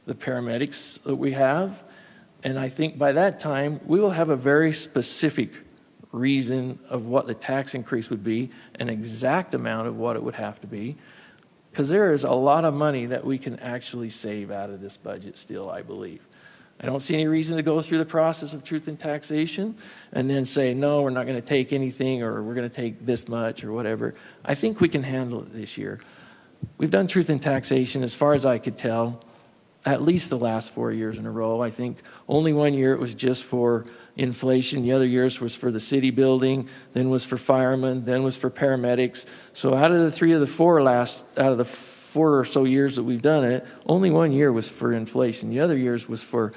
the paramedics that we have. And I think by that time, we will have a very specific reason of what the tax increase would be, an exact amount of what it would have to be, because there is a lot of money that we can actually save out of this budget still, I believe. I don't see any reason to go through the process of truth in taxation and then say, no, we're not going to take anything, or we're going to take this much or whatever. I think we can handle it this year. We've done truth in taxation, as far as I could tell, at least the last 4 years in a row. I think only 1 year it was just for inflation. The other years was for the city building, then was for firemen, then was for paramedics. So out of the four or so years that we've done it, only 1 year was for inflation. The other years was for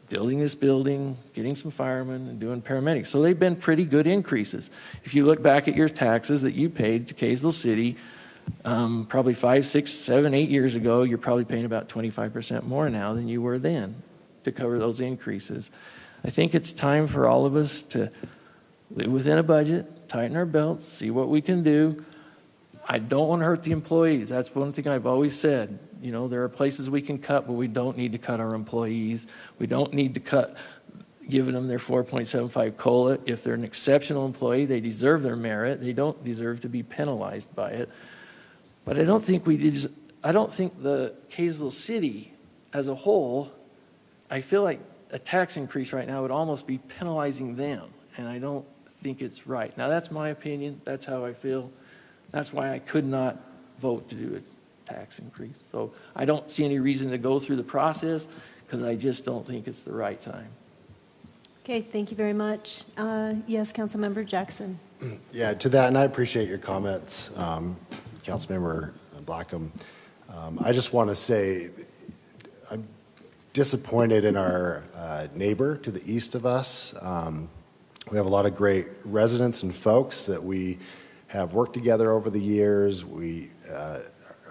building this building, getting some firemen, and doing paramedics. So they've been pretty good increases. If you look back at your taxes that you paid to Kaysville City, probably 5, 6, 7, 8 years ago, you're probably paying about 25% more now than you were then to cover those increases. I think it's time for all of us to live within a budget, tighten our belts, see what we can do. I don't want to hurt the employees. That's one thing I've always said. You know, there are places we can cut, but we don't need to cut our employees. We don't need to cut giving them their 4.75 COLA. If they're an exceptional employee, they deserve their merit. They don't deserve to be penalized by it. But I don't think the Kaysville City as a whole, I feel like a tax increase right now would almost be penalizing them, and I don't think it's right. Now, that's my opinion. That's how I feel. That's why I could not vote to do a tax increase. So I don't see any reason to go through the process, because I just don't think it's the right time. Okay, thank you very much. Yes, Councilmember Jackson. Yeah, to that, and I appreciate your comments, Councilmember Blackham. I just want to say I'm disappointed in our neighbor to the east of us. We have a lot of great residents and folks that we have worked together over the years. We,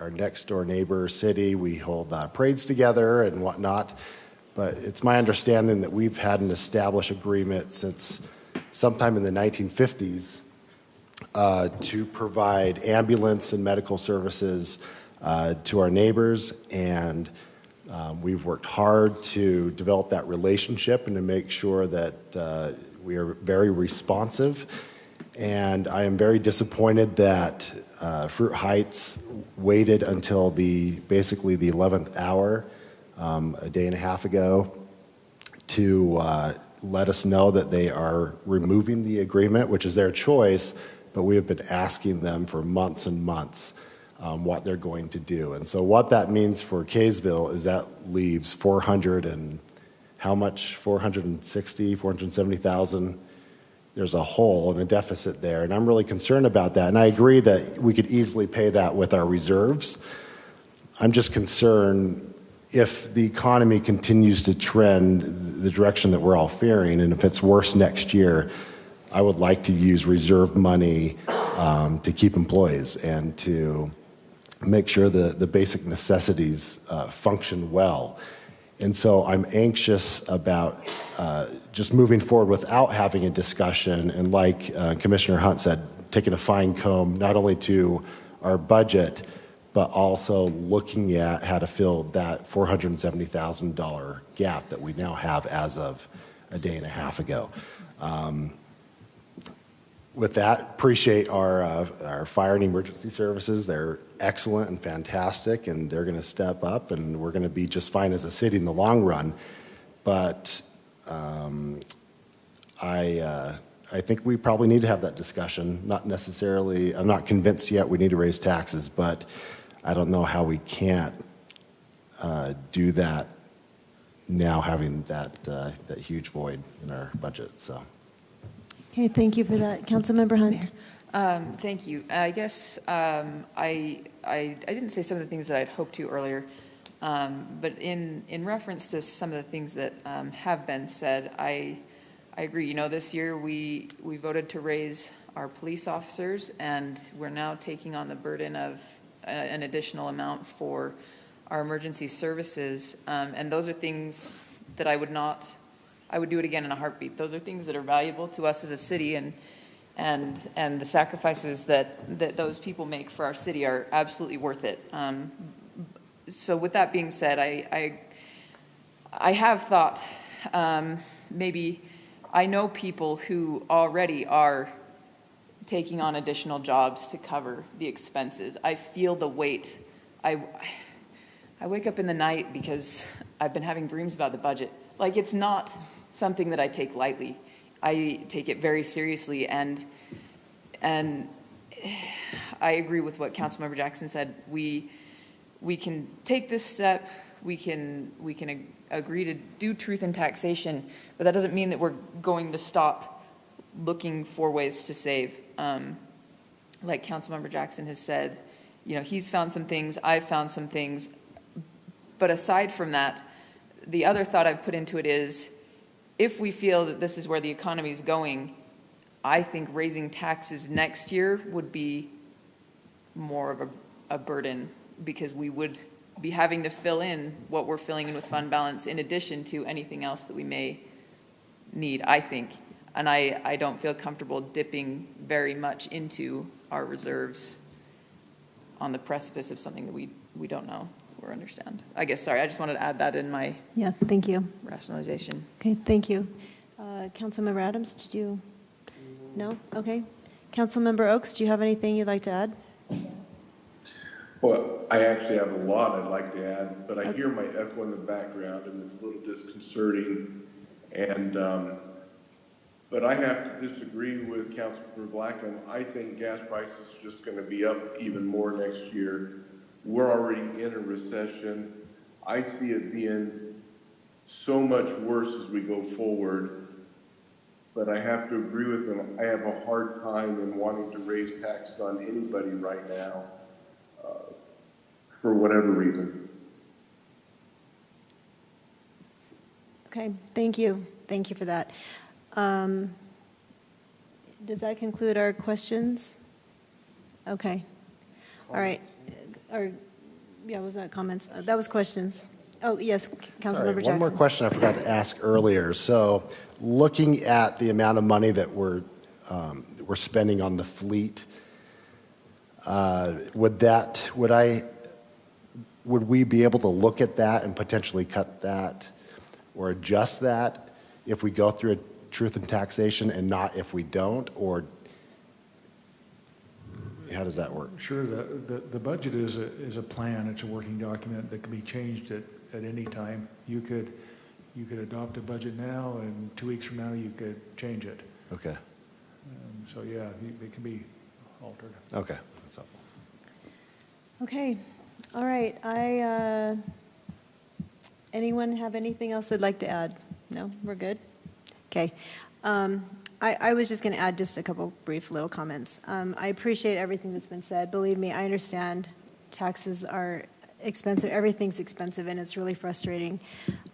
our next door neighbor city, we hold parades together and whatnot. But it's my understanding that we've had an established agreement since sometime in the 1950s to provide ambulance and medical services to our neighbors, and we've worked hard to develop that relationship and to make sure that we are very responsive. And I am very disappointed that Fruit Heights waited until basically the 11th hour, a day and a half ago, to let us know that they are removing the agreement, which is their choice, but we have been asking them for months and months what they're going to do. And so what that means for Kaysville is that leaves 470,000. There's a hole and a deficit there, and I'm really concerned about that. And I agree that we could easily pay that with our reserves. I'm just concerned if the economy continues to trend the direction that we're all fearing, and if it's worse next year, I would like to use reserve money to keep employees and to make sure the basic necessities function well. And so I'm anxious about just moving forward without having a discussion, and like Commissioner Hunt said, taking a fine comb not only to our budget, but also looking at how to fill that $470,000 gap that we now have as of a day and a half ago. With that, appreciate our fire and emergency services. They're excellent and fantastic, and they're going to step up, and we're going to be just fine as a city in the long run. But I think we probably need to have that discussion. Not necessarily, I'm not convinced yet we need to raise taxes, but I don't know how we can't do that now, having that huge void in our budget. So. Okay, thank you for that. Councilmember Hunt. Thank you. I guess I didn't say some of the things that I'd hoped to earlier, but in reference to some of the things that have been said, I agree. You know, this year we voted to raise our police officers, and we're now taking on the burden of an additional amount for our emergency services, and those are things that I would do it again in a heartbeat. Those are things that are valuable to us as a city, and the sacrifices that those people make for our city are absolutely worth it. So with that being said, I have thought maybe I know people who already are taking on additional jobs to cover the expenses. I feel the weight. I wake up in the night because I've been having dreams about the budget. Like, it's not something that I take lightly. I take it very seriously, and I agree with what Councilmember Jackson said. We can take this step. We can agree to do truth in taxation, but that doesn't mean that we're going to stop looking for ways to save. Like Councilmember Jackson has said, you know, he's found some things, I've found some things, but aside from that, the other thought I've put into it is, if we feel that this is where the economy is going, I think raising taxes next year would be more of a burden, because we would be having to fill in what we're filling in with fund balance in addition to anything else that we may need, I think. And I don't feel comfortable dipping very much into our reserves on the precipice of something that we don't know or understand. I guess, sorry, I just wanted to add that in my Thank you. rationalization. Okay, thank you. Councilmember Adams, did you? No? Okay. Councilmember Oaks, do you have anything you'd like to add? Well, I actually have a lot I'd like to add, but I hear my echo in the background, and it's a little disconcerting. And but I have to disagree with Councilmember Blackham. I think gas prices are just going to be up even more next year. We're already in a recession. I see it being so much worse as we go forward. But I have to agree with them. I have a hard time in wanting to raise taxes on anybody right now, for whatever reason. Okay, thank you. Thank you for that. Does that conclude our questions? Okay. All right. Was that comments? That was questions. Oh, yes, Councilmember Jackson. One more question I forgot to ask earlier. So looking at the amount of money that we're spending on the fleet, would we be able to look at that and potentially cut that or adjust that if we go through a truth and taxation, and not if we don't? Or how does that work? Sure. The budget is a plan. It's a working document that can be changed at any time. You could adopt a budget now, and 2 weeks from now you could change it. Okay. So yeah, it can be altered. Okay. That's helpful. Okay. All right. Anyone have anything else they'd like to add? No, we're good. Okay. I was just going to add just a couple brief little comments. I appreciate everything that's been said. Believe me, I understand taxes are expensive. Everything's expensive, and it's really frustrating.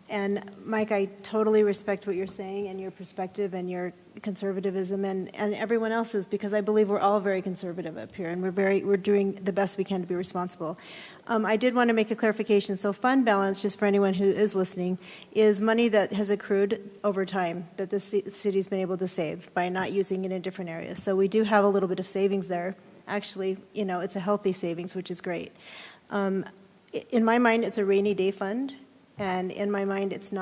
And Mike, I totally respect what you're saying and your perspective and your conservatism and everyone else's, because I believe we're all very conservative up here, and we're doing the best we can to be responsible. I did want to make a clarification. So fund balance, just for anyone who is listening, is money that has accrued over time that the city's been able to save by not using it in different areas. So we do have a little bit of savings there. Actually, you know, it's a healthy savings, which is great. In my mind, it's a rainy day fund. And in my mind, it's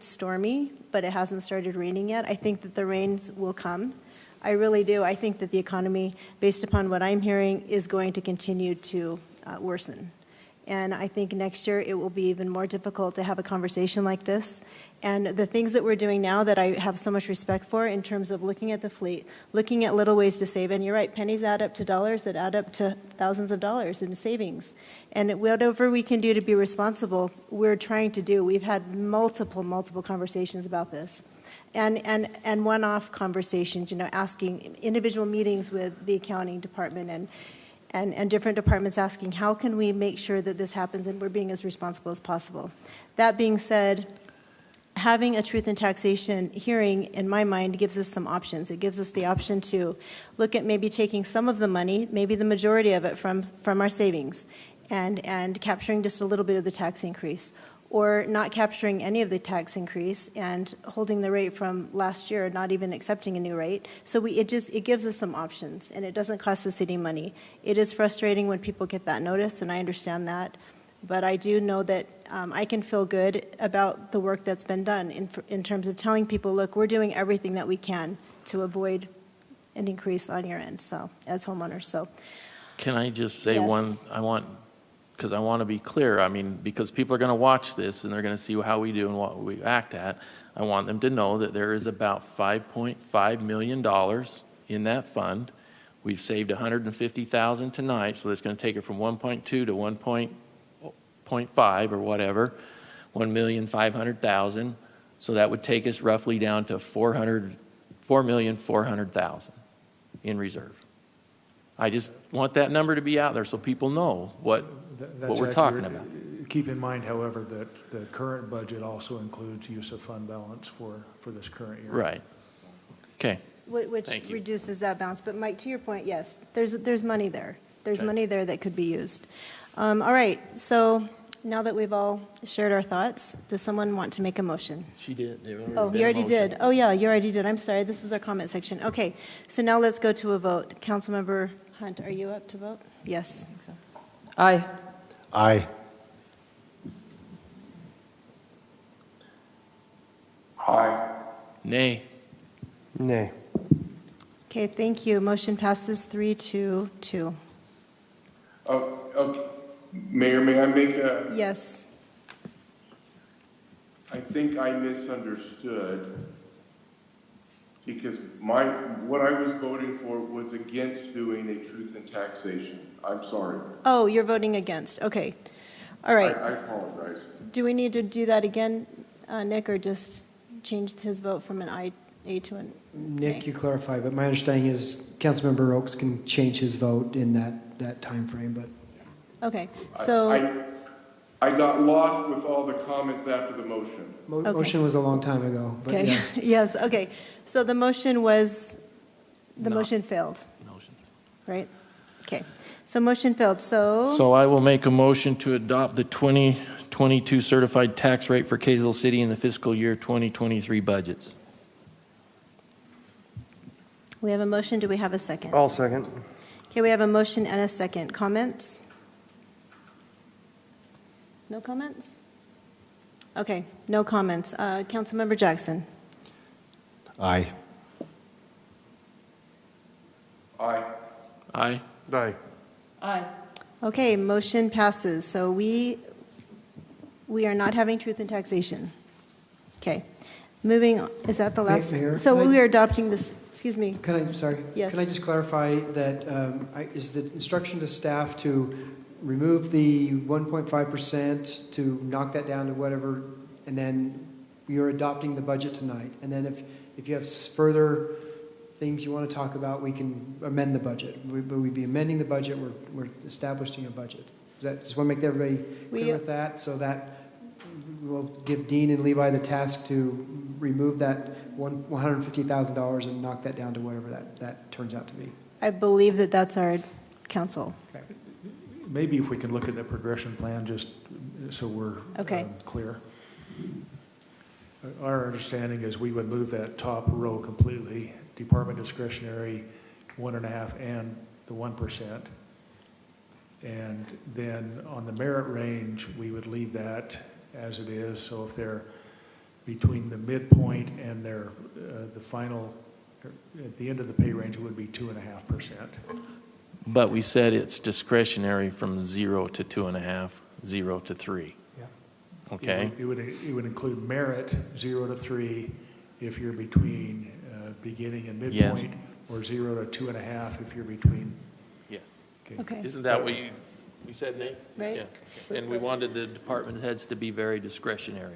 stormy, but it hasn't started raining yet. I think that the rains will come. I really do. I think that the economy, based upon what I'm hearing, is going to continue to worsen. And I think next year it will be even more difficult to have a conversation like this. And the things that we're doing now that I have so much respect for in terms of looking at the fleet, looking at little ways to save, and you're right, pennies add up to dollars that add up to thousands of dollars in savings. And whatever we can do to be responsible, we're trying to do. We've had multiple conversations about this. And one-off conversations, asking individual meetings with the accounting department and different departments asking, how can we make sure that this happens and we're being as responsible as possible? That being said, having a truth in taxation hearing, in my mind, gives us some options. It gives us the option to look at maybe taking some of the money, maybe the majority of it from our savings, and capturing just a little bit of the tax increase, or not capturing any of the tax increase and holding the rate from last year, not even accepting a new rate. So it gives us some options, and it doesn't cost the city money. It is frustrating when people get that notice, and I understand that, but I do know that I can feel good about the work that's been done in terms of telling people, look, we're doing everything that we can to avoid an increase on your end, so, as homeowners, so. Can I just say Yes. because I want to be clear, because people are going to watch this and they're going to see how we do and what we act at. I want them to know that there is about $5.5 million in that fund. We've saved $150,000 tonight, so that's going to take it from 1.2 to 1.5 or whatever, 1,500,000. So that would take us roughly down to 4,400,000 in reserve. I just want that number to be out there so people know what we're talking about. Keep in mind, however, that the current budget also includes use of fund balance for this current year. Right. Okay. Which Thank you. reduces that balance. But Mike, to your point, yes, there's money there. There's money there that could be used. All right, so now that we've all shared our thoughts, does someone want to make a motion? She did. Oh, you already did. Oh, yeah, you already did. I'm sorry. This was our comment section. Okay, so now let's go to a vote. Councilmember Hunt, are you up to vote? Yes. I think so. Aye. Aye. Aye. Nay. Nay. Okay, thank you. Motion passes 3-2-2. Oh, okay. Mayor, may I make a? Yes. I think I misunderstood, because what I was voting for was against doing a truth in taxation. I'm sorry. Oh, you're voting against. Okay. All right. I apologize. Do we need to do that again, Nick, or just change his vote from an A to an Nick, nay? you clarify, but my understanding is Councilmember Oaks can change his vote in that time frame, but. Okay, so. I got lost with all the comments after the motion. Okay. Motion was a long time ago, but Okay, yes. yes, okay. So the motion motion failed, right? Okay, so motion failed, so. So I will make a motion to adopt the 2022 certified tax rate for Kaysville City in the fiscal year 2023 budgets. We have a motion, do we have a second? I'll second. Okay, we have a motion and a second. Comments? No comments? Okay, no comments. Councilmember Jackson? Aye. Aye. Aye. Aye. Aye. Okay, motion passes. So we are not having truth in taxation. Okay, moving, is that the last? Mayor, So can I- we are adopting this, excuse me. Sorry? Yes. Can I just clarify that, is the instruction to staff to remove the 1.5%, to knock that down to whatever, and then you're adopting the budget tonight? And then if you have further things you want to talk about, we can amend the budget. We'd be amending the budget, we're establishing a budget. Just want to make everybody clear with that, so that we'll give Dean and Levi the task to remove that $150,000 and knock that down to whatever that turns out to be. I believe that that's our council. Okay. Maybe if we can look at the progression plan, just so we're Okay. clear. Our understanding is we would move that top row completely, department discretionary 1.5 and the 1%. And then on the merit range, we would leave that as it is. So if they're between the midpoint and their the final, at the end of the pay range, it would be 2.5%. But we said it's discretionary from 0 to 2.5. 0 to 3. Yeah. Okay? It would include merit 0 to 3 if you're between beginning and Yes. midpoint, or 0 to 2.5 if you're between. Yes. Okay. Isn't that what we said, Nate? Right. Yeah. And we wanted the department heads to be very discretionary.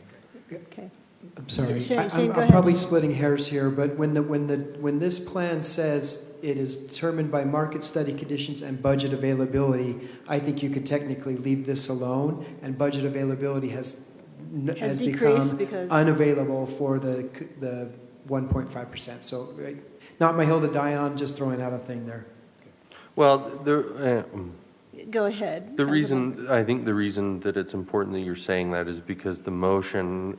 Okay. I'm sorry. Shane, I'm go ahead. probably splitting hairs here, but when this plan says it is determined by market study conditions and budget availability, I think you could technically leave this alone, and budget availability has decreased become because unavailable for the 1.5%. So not my hill to die on, just throwing out a thing there. Well, Go ahead. I think the reason that it's important that you're saying that is because the motion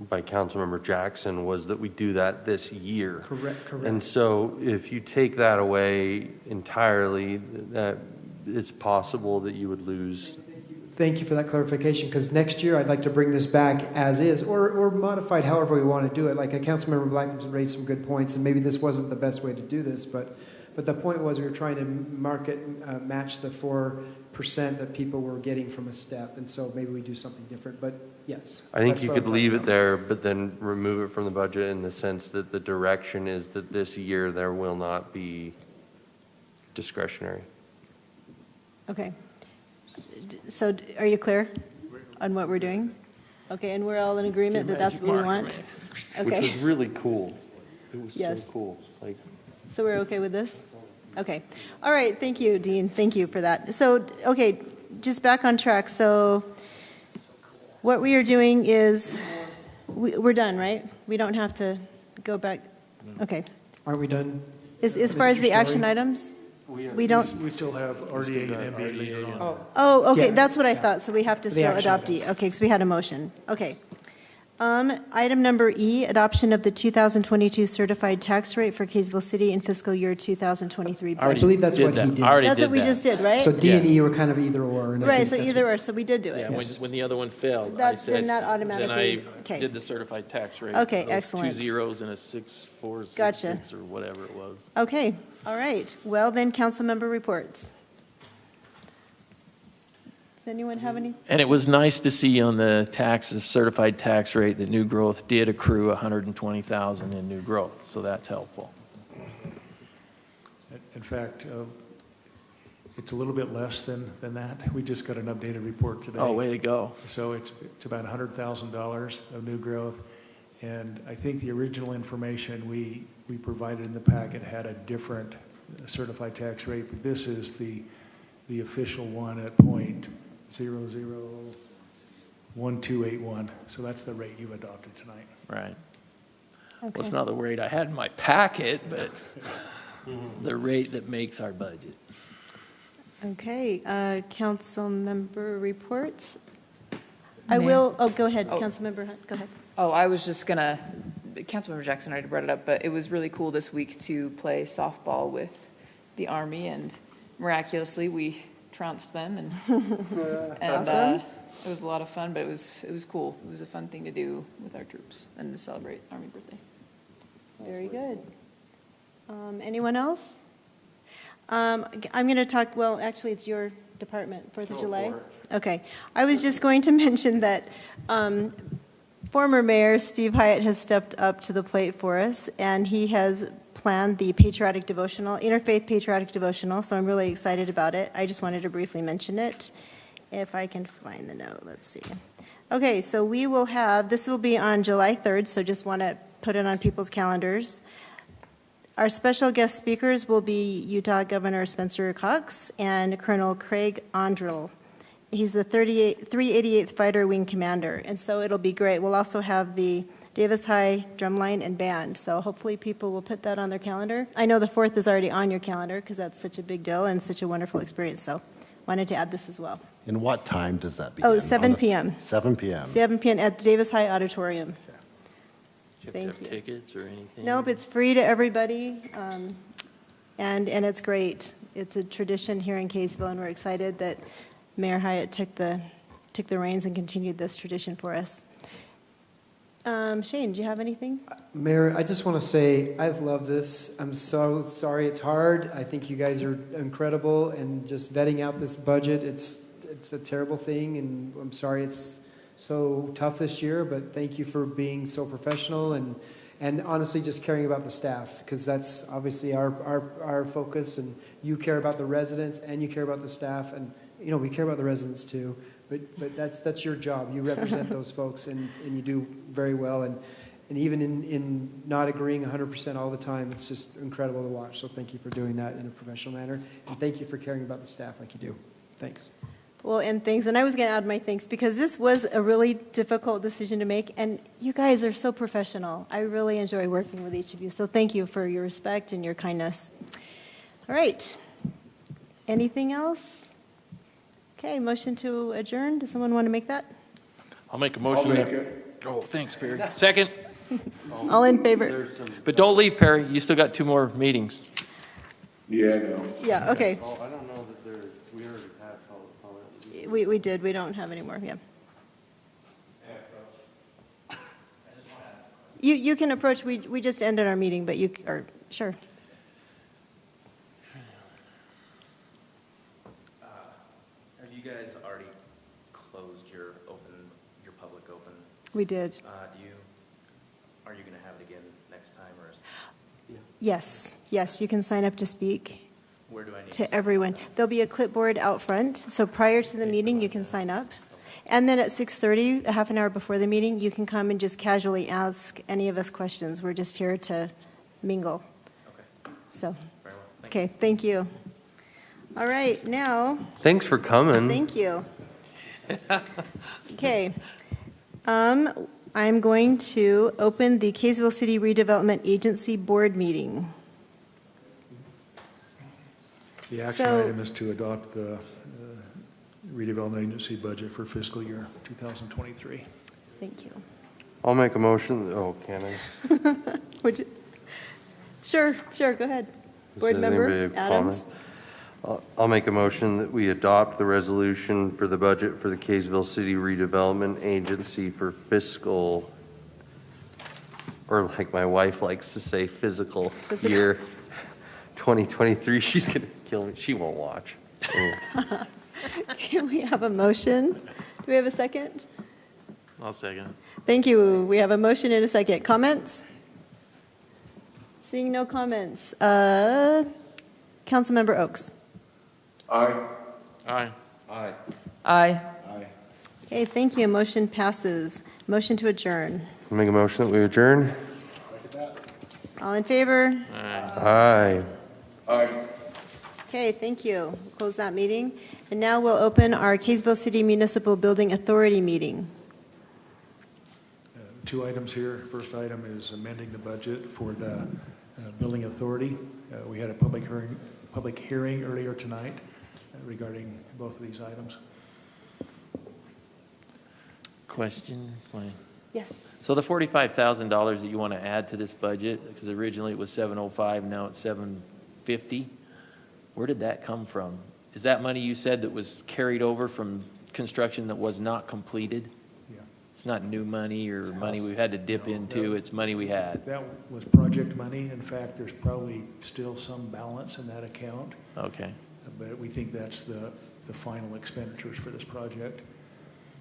by Councilmember Jackson was that we do that this year. Correct. And so if you take that away entirely, that it's possible that you would lose. Thank you for that clarification, because next year I'd like to bring this back as is, or modified however we want to do it. Like Councilmember Blackman raised some good points, and maybe this wasn't the best way to do this, but the point was we were trying to match the 4% that people were getting from a step, and so maybe we do something different, but yes. I think you could leave it there, but then remove it from the budget in the sense that the direction is that this year there will not be discretionary. Okay. So are you clear on what we're doing? Okay, and we're all in agreement that that's what we want? Which Okay. was really cool. It was Yes. so cool. Like, So we're okay with this? Okay. All right, thank you, Dean. Thank you for that. So, okay, just back on track. So what we are doing is, we're done, right? We don't have to go back? Okay. Aren't we done? As far as the action items? We don't? We still have RDA and MBA later on. Oh, okay, Yeah. that's what I thought. So we have to The still action adopt E. Okay, because we had a motion. Okay. Item number E, adoption of the 2022 certified tax rate for Kaysville City in fiscal year 2023 I budget. believe that's what he did. That's what we just did, right? So D and E were kind of either or. and I Right, think so that's either what- or, so we did do Yeah, it. when the other one failed, I That's- said. then that automatically- Then okay. I did the certified tax rate. Okay, Those excellent. 2 zeros and a 6.466 Gotcha. or whatever it was. Okay, all right. Well, then, council member reports. Does anyone have any? And it was nice to see on the certified tax rate that new growth did accrue 120,000 in new growth, so that's helpful. In fact, it's a little bit less than that. We just got an updated report today. Oh, way to go. So it's about $100,000 of new growth. And I think the original information we provided in the packet had a different certified tax rate, but this is the official one at .001281. So that's the rate you've adopted tonight. Right. Okay. Well, it's not the rate I had in my packet, but the rate that makes our budget. Okay, council member reports. Mayor? Go ahead, Oh. council member Hunt, go ahead. Oh, I was just gonna, Councilmember Jackson already brought it up, but it was really cool this week to play softball with the Army, and miraculously, we trounced them, and Awesome. it was a lot of fun, but it was cool. It was a fun thing to do with our troops and to celebrate Army birthday. Very good. Anyone else? I'm going to talk, well, actually, it's your department, 4th of July. Okay. I was just going to mention that former Mayor Steve Hyatt has stepped up to the plate for us, and he has planned the patriotic devotional, interfaith patriotic devotional, so I'm really excited about it. I just wanted to briefly mention it. If I can find the note, let's see. Okay, so we will have, this will be on July 3rd, so just want to put it on people's calendars. Our special guest speakers will be Utah Governor Spencer Cox and Colonel Craig Andrill. He's the 388th Fighter Wing Commander, and so it'll be great. We'll also have the Davis High Drumline and Band, so hopefully people will put that on their calendar. I know the 4th is already on your calendar because that's such a big deal and such a wonderful experience, so wanted to add this as well. And what time does that begin? Oh, 7 p.m. 7 p.m. 7 p.m. at the Davis High Auditorium. Do you Thank have to you. have tickets or anything? Nope, it's free to everybody, and it's great. It's a tradition here in Kaysville, and we're excited that Mayor Hyatt took the reins and continued this tradition for us. Shane, do you have anything? Mayor, I just want to say, I love this. I'm so sorry it's hard. I think you guys are incredible, and just vetting out this budget, it's a terrible thing, and I'm sorry it's so tough this year, but thank you for being so professional and honestly just caring about the staff, because that's obviously our focus, and you care about the residents and you care about the staff, and you know we care about the residents too, but that's your job. You represent those folks, and you do very well, and even in not agreeing 100% all the time, it's just incredible to watch. So thank you for doing that in a professional manner, and thank you for caring about the staff like you do. Thanks. Well, and thanks, and I was going to add my thanks, because this was a really difficult decision to make, and you guys are so professional. I really enjoy working with each of you, so thank you for your respect and your kindness. All right. Anything else? Okay, motion to adjourn. Does someone want to make that? I'll make a motion. I'll make it. Oh, thanks, Perry. Second. All in favor? But don't leave, Perry. You still got 2 more meetings. Yeah, no. Yeah, okay. Oh, I don't know that there, we already had comment. We did. We don't have any more, yeah. You can approach. We just ended our meeting, but you are, sure. Have you guys already closed your public open? We did. Are you going to have it again next time, or? Yes, you can sign up to speak. Where do I need to everyone. There'll be a clipboard out front, so prior to the meeting, you can sign up. And then at 6:30, a half an hour before the meeting, you can come and just casually ask any of us questions. We're just here to mingle. Okay. So, Very well. okay, thank you. All right, now. Thanks for coming. Thank you. Okay. I'm going to open the Kaysville City Redevelopment Agency Board meeting. The action So- item is to adopt the redevelopment agency budget for fiscal year 2023. Thank you. I'll make a motion. Oh, can I? Would you? Sure, go ahead. Board Does member anybody have Adams. comment? I'll make a motion that we adopt the resolution for the budget for the Kaysville City Redevelopment Agency for fiscal, or like my wife likes to say, physical year 2023. She's going to kill me. She won't watch. Can we have a motion? Do we have a second? I'll second. Thank you. We have a motion and a second. Comments? Seeing no comments. Councilmember Oaks. Aye. Aye. Aye. Aye. Aye. Okay, thank you. Motion passes. Motion to adjourn. I'll make a motion that we adjourn. All in favor? Aye. Aye. Okay, thank you. We'll close that meeting. And now we'll open our Kaysville City Municipal Building Authority meeting. 2 items here. First item is amending the budget for the building authority. We had a public hearing earlier tonight regarding both of these items. Question? Yes. So the $45,000 that you want to add to this budget, because originally it was 705, now it's 750. Where did that come from? Is that money you said that was carried over from construction that was not completed? Yeah. It's not new money or money we had to dip into, it's money we had. That was project money. In fact, there's probably still some balance in that account, Okay. but we think that's the final expenditures for this project.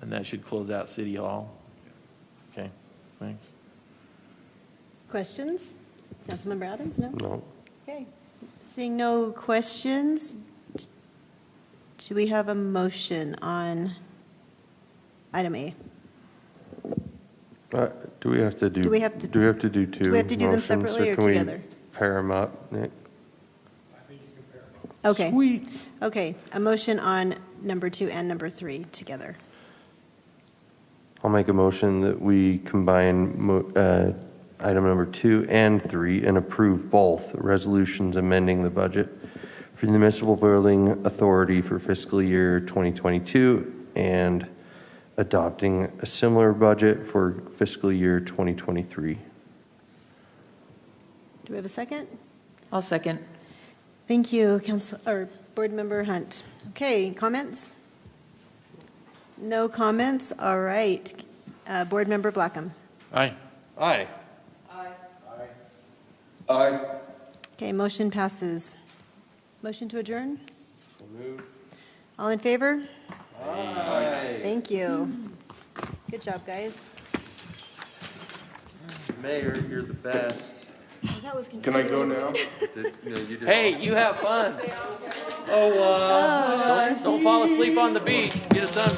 And that should close out City Hall? Okay, thanks. Questions? Councilmember Adams? No? No. Okay. Seeing no questions, do we have a motion on item A? Do we have to do? Do we have to- Do we have to do 2? do we have to do them motions, separately or can we together? pair them up, Nick? Okay. Sweet. Okay, a motion on number 2 and number 3 together. I'll make a motion that we combine item number 2 and 3 and approve both resolutions amending the budget for the Municipal Building Authority for fiscal year 2022 and adopting a similar budget for fiscal year 2023. Do we have a second? I'll second. Thank you, Board Member Hunt. Okay, comments? No comments? All right. Board Member Blackham. Aye. Aye. Aye. Okay, motion passes. Motion to adjourn? So moved. All in favor? Thank you. Good job, guys. Mayor, you're the best. That was Can I go now? You did Hey, awesome. you have fun. Oh, wow. Don't fall asleep on the beach. Get a sunburn.